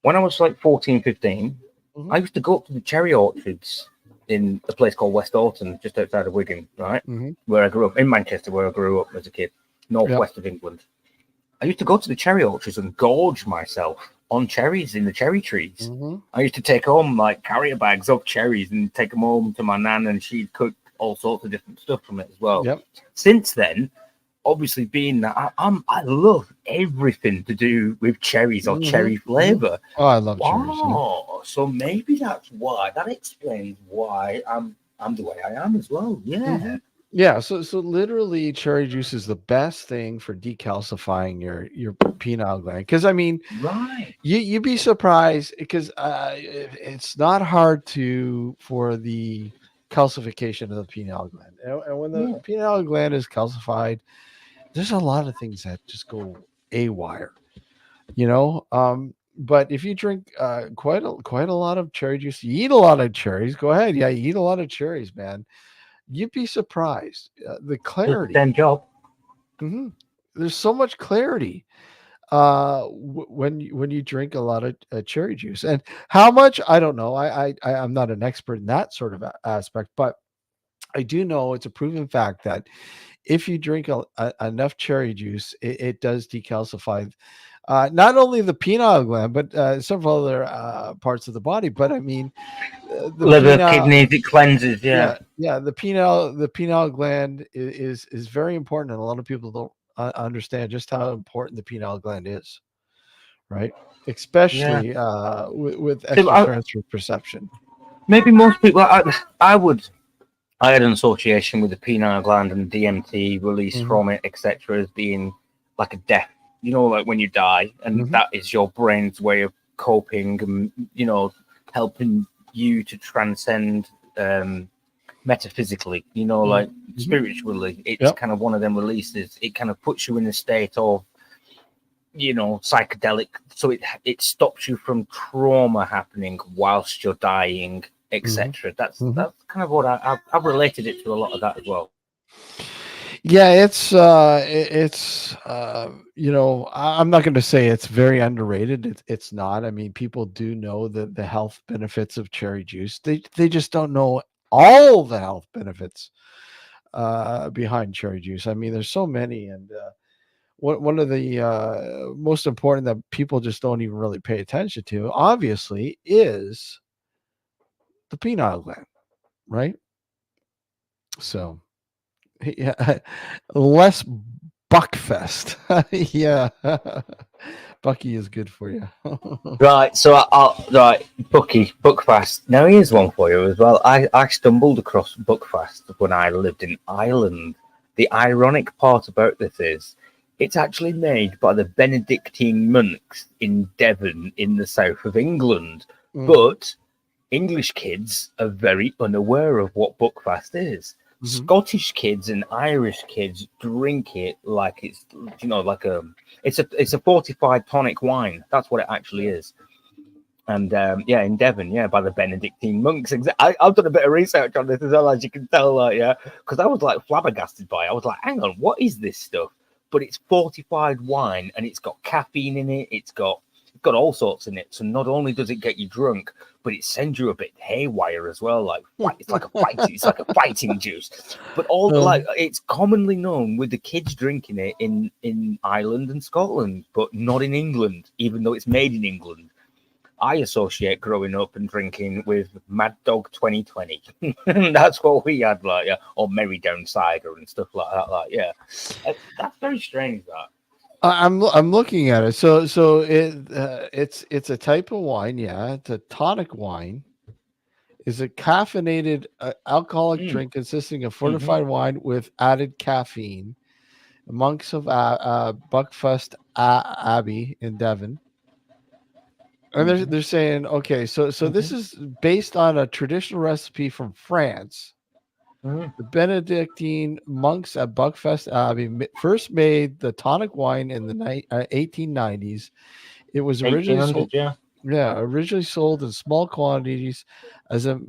When I was like 14, 15, I used to go up to the cherry orchards in a place called West Orton, just outside of Wigan, right? Mm-hmm. Where I grew up, in Manchester, where I grew up as a kid, northwest of England. I used to go to the cherry orchards and gorge myself on cherries in the cherry trees. Mm-hmm. I used to take home like carrier bags of cherries and take them home to my nan, and she'd cook all sorts of different stuff from it as well. Yep. Since then, obviously being that I love everything to do with cherries or cherry flavor. Oh, I love cherries. Oh, so maybe that's why. That explains why I'm the way I am as well. Yeah. Mm-hmm. Yeah, so literally cherry juice is the best thing for decalcifying your pineal gland. Because I mean, Right. you'd be surprised because it's not hard for the calcification of the pineal gland. And when the pineal gland is calcified, there's a lot of things that just go awire, you know. But if you drink quite a lot of cherry juice, you eat a lot of cherries. Go ahead, yeah, you eat a lot of cherries, man. You'd be surprised the clarity. Same job. Mm-hmm. There's so much clarity when you drink a lot of cherry juice, and how much I don't know. I'm not an expert in that sort of aspect, but I do know it's a proven fact that if you drink enough cherry juice, it does decalcify not only the pineal gland but several other parts of the body. But I mean, the liver, kidneys, it cleanses. Yeah. The pineal gland is very important, and a lot of people don't understand just how important the pineal gland is, right? Especially with extrasensory perception. Maybe most people, I had an association with the pineal gland and DMT release from it, etc., as being like a death, you know, like when you die, and that is your brain's way of coping and, you know, helping you to transcend metaphysically, you know, like spiritually. It's kind of one of them releases. It kind of puts you in a state of, you know, psychedelic, so it stops you from trauma happening whilst you're dying, etc. That's kind of what I've related it to a lot of that as well. Yeah, it's you know, I'm not going to say it's very underrated. It's not. I mean, people do know the health benefits of cherry juice. They just don't know all the health benefits behind cherry juice. I mean, there's so many, and one of the most important that people just don't even really pay attention to, obviously, is the pineal gland, right? So, yeah, less Buckfest. Yeah, Bucky is good for you. Right, so Buckfast. Now here's one for you as well. I stumbled across Buckfast when I lived in Ireland. The ironic part about this is it's actually made by the Benedictine monks in Devon in the south of England. But English kids are very unaware of what Buckfast is. Scottish kids and Irish kids drink it like it's, you know, like it's a fortified tonic wine. That's what it actually is. And in Devon, by the Benedictine monks. I've done a bit of research on this as well, as you can tell, like, because I was like flabbergasted by it. I was like, hang on, what is this stuff? But it's fortified wine, and it's got caffeine in it. It's got all sorts in it. So not only does it get you drunk, but it sends you a bit haywire as well. Like it's like a fighting juice. But like it's commonly known with the kids drinking it in Ireland and Scotland, but not in England, even though it's made in England. I associate growing up and drinking with Mad Dog 2020. That's what we had, like, or Merry Down Cider and stuff like that. Like, that's very strange. That I'm looking at it. So it's a type of wine. Yeah, it's a tonic wine. Is a caffeinated alcoholic drink consisting of fortified wine with added caffeine. Monks of Buckfast Abbey in Devon. And they're saying, okay, so this is based on a traditional recipe from France. The Benedictine monks at Buckfast Abbey first made the tonic wine in the 1890s. It was originally sold, Yeah, originally sold in small quantities as a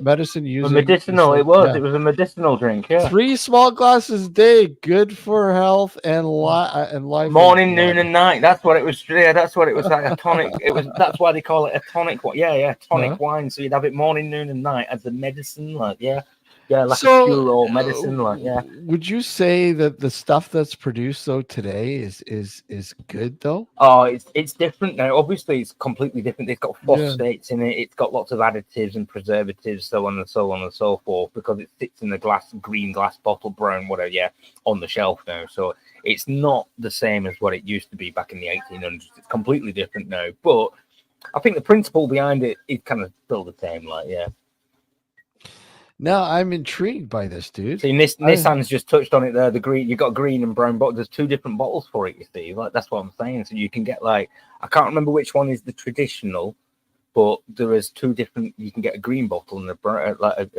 medicine using Medicinal. It was. yeah. It was a medicinal drink. Yeah. 3 small glasses a day, good for health and life. Morning, noon, and night. That's what it was. Yeah, that's what it was. Like a tonic. It was. That's why they call it a tonic. Yeah, tonic wine. So you'd have it morning, noon, and night as a medicine. Like like a cure or medicine. Like Would you say that the stuff that's produced though today is good though? Oh, it's different now. Obviously, it's completely different. It's got phosphates in it. It's got lots of additives and preservatives, so on and so on and so forth. Because it sits in the green glass bottle, brown, whatever. Yeah, on the shelf now. So it's not the same as what it used to be back in the 1800s. It's completely different now. But I think the principle behind it is kind of still the same. Like No, I'm intrigued by this, dude. See, Nissan's just touched on it there. The green, you got green and brown bottle. There's 2 different bottles for it, you see. Like that's what I'm saying. So you can get I can't remember which one is the traditional, but there is 2 different. You can get a green bottle and a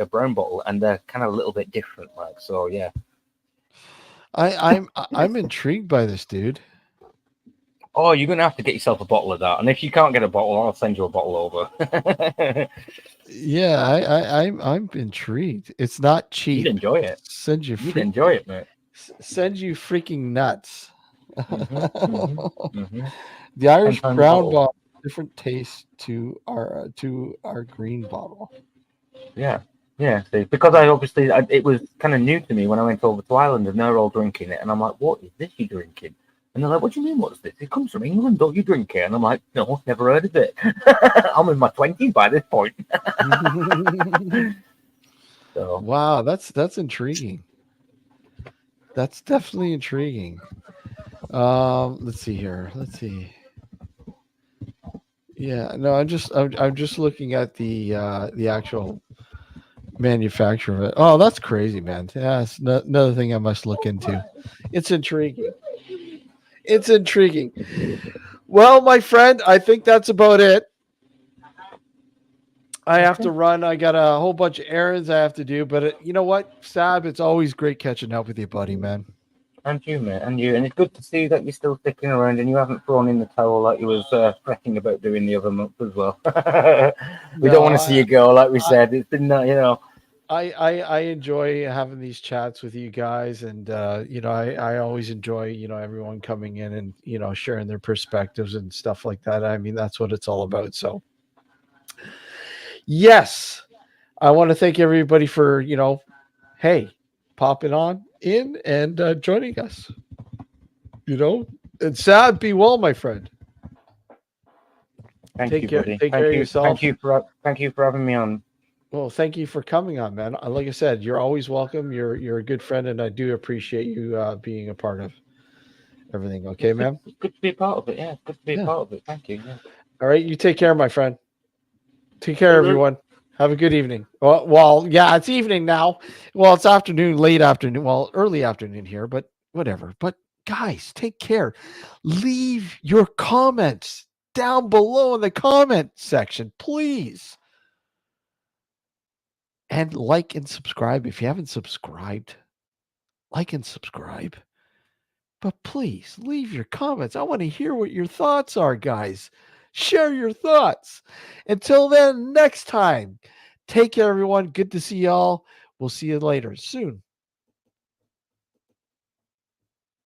brown bottle, and they're kind of a little bit different. Like so, yeah. I'm intrigued by this, dude. Oh, you're gonna have to get yourself a bottle of that, and if you can't get a bottle, I'll send you a bottle over. Yeah, I'm intrigued. It's not cheap. You'd enjoy it. You'd enjoy it, mate. Send you freaking nuts. Mm-hmm. The Irish brown bottle, different taste to our green bottle. Yeah. See, because it was kind of new to me when I went over to Ireland, and they're all drinking it, and I'm like, "What is this you're drinking?" And they're like, "What do you mean? What's this? It comes from England. Don't you drink it?" And I'm like, "No, never heard of it." I'm in my 20s by this point. So. Wow, that's intriguing. That's definitely intriguing. Let's see here. Let's see. Yeah, no, I'm just looking at the actual manufacture of it. Oh, that's crazy, man. Yeah, it's another thing I must look into. It's intriguing. It's intriguing. Well, my friend, I think that's about it. I have to run. I got a whole bunch of errands I have to do, but you know what, Sab, it's always great catching up with you, buddy, man. And you, mate, and you. And it's good to see that you're still sticking around and you haven't thrown in the towel like you was fretting about doing the other month as well. We don't want to see you go, like we said. It's been, I enjoy having these chats with you guys, and I always enjoy everyone coming in and sharing their perspectives and stuff like that. I mean, that's what it's all about. So yes, I want to thank everybody for popping on in and joining us. And Sad, be well, my friend. Take care, buddy. Take care of yourself. Thank you for having me on. Well, thank you for coming on, man. Like I said, you're always welcome. You're a good friend, and I do appreciate you being a part of everything. Okay, man? It's good to be a part of it. Yeah, it's good to be a part of it. Thank you. Yeah. All right, you take care, my friend. Take care, everyone. Have a good evening. Well, yeah, it's evening now. Well, it's afternoon, late afternoon. Well, early afternoon here, but whatever. But guys, take care. Leave your comments down below in the comment section, please. And like and subscribe if you haven't subscribed. Like and subscribe. But please leave your comments. I want to hear what your thoughts are, guys. Share your thoughts. Until then, next time, take care, everyone. Good to see y'all. We'll see you later soon.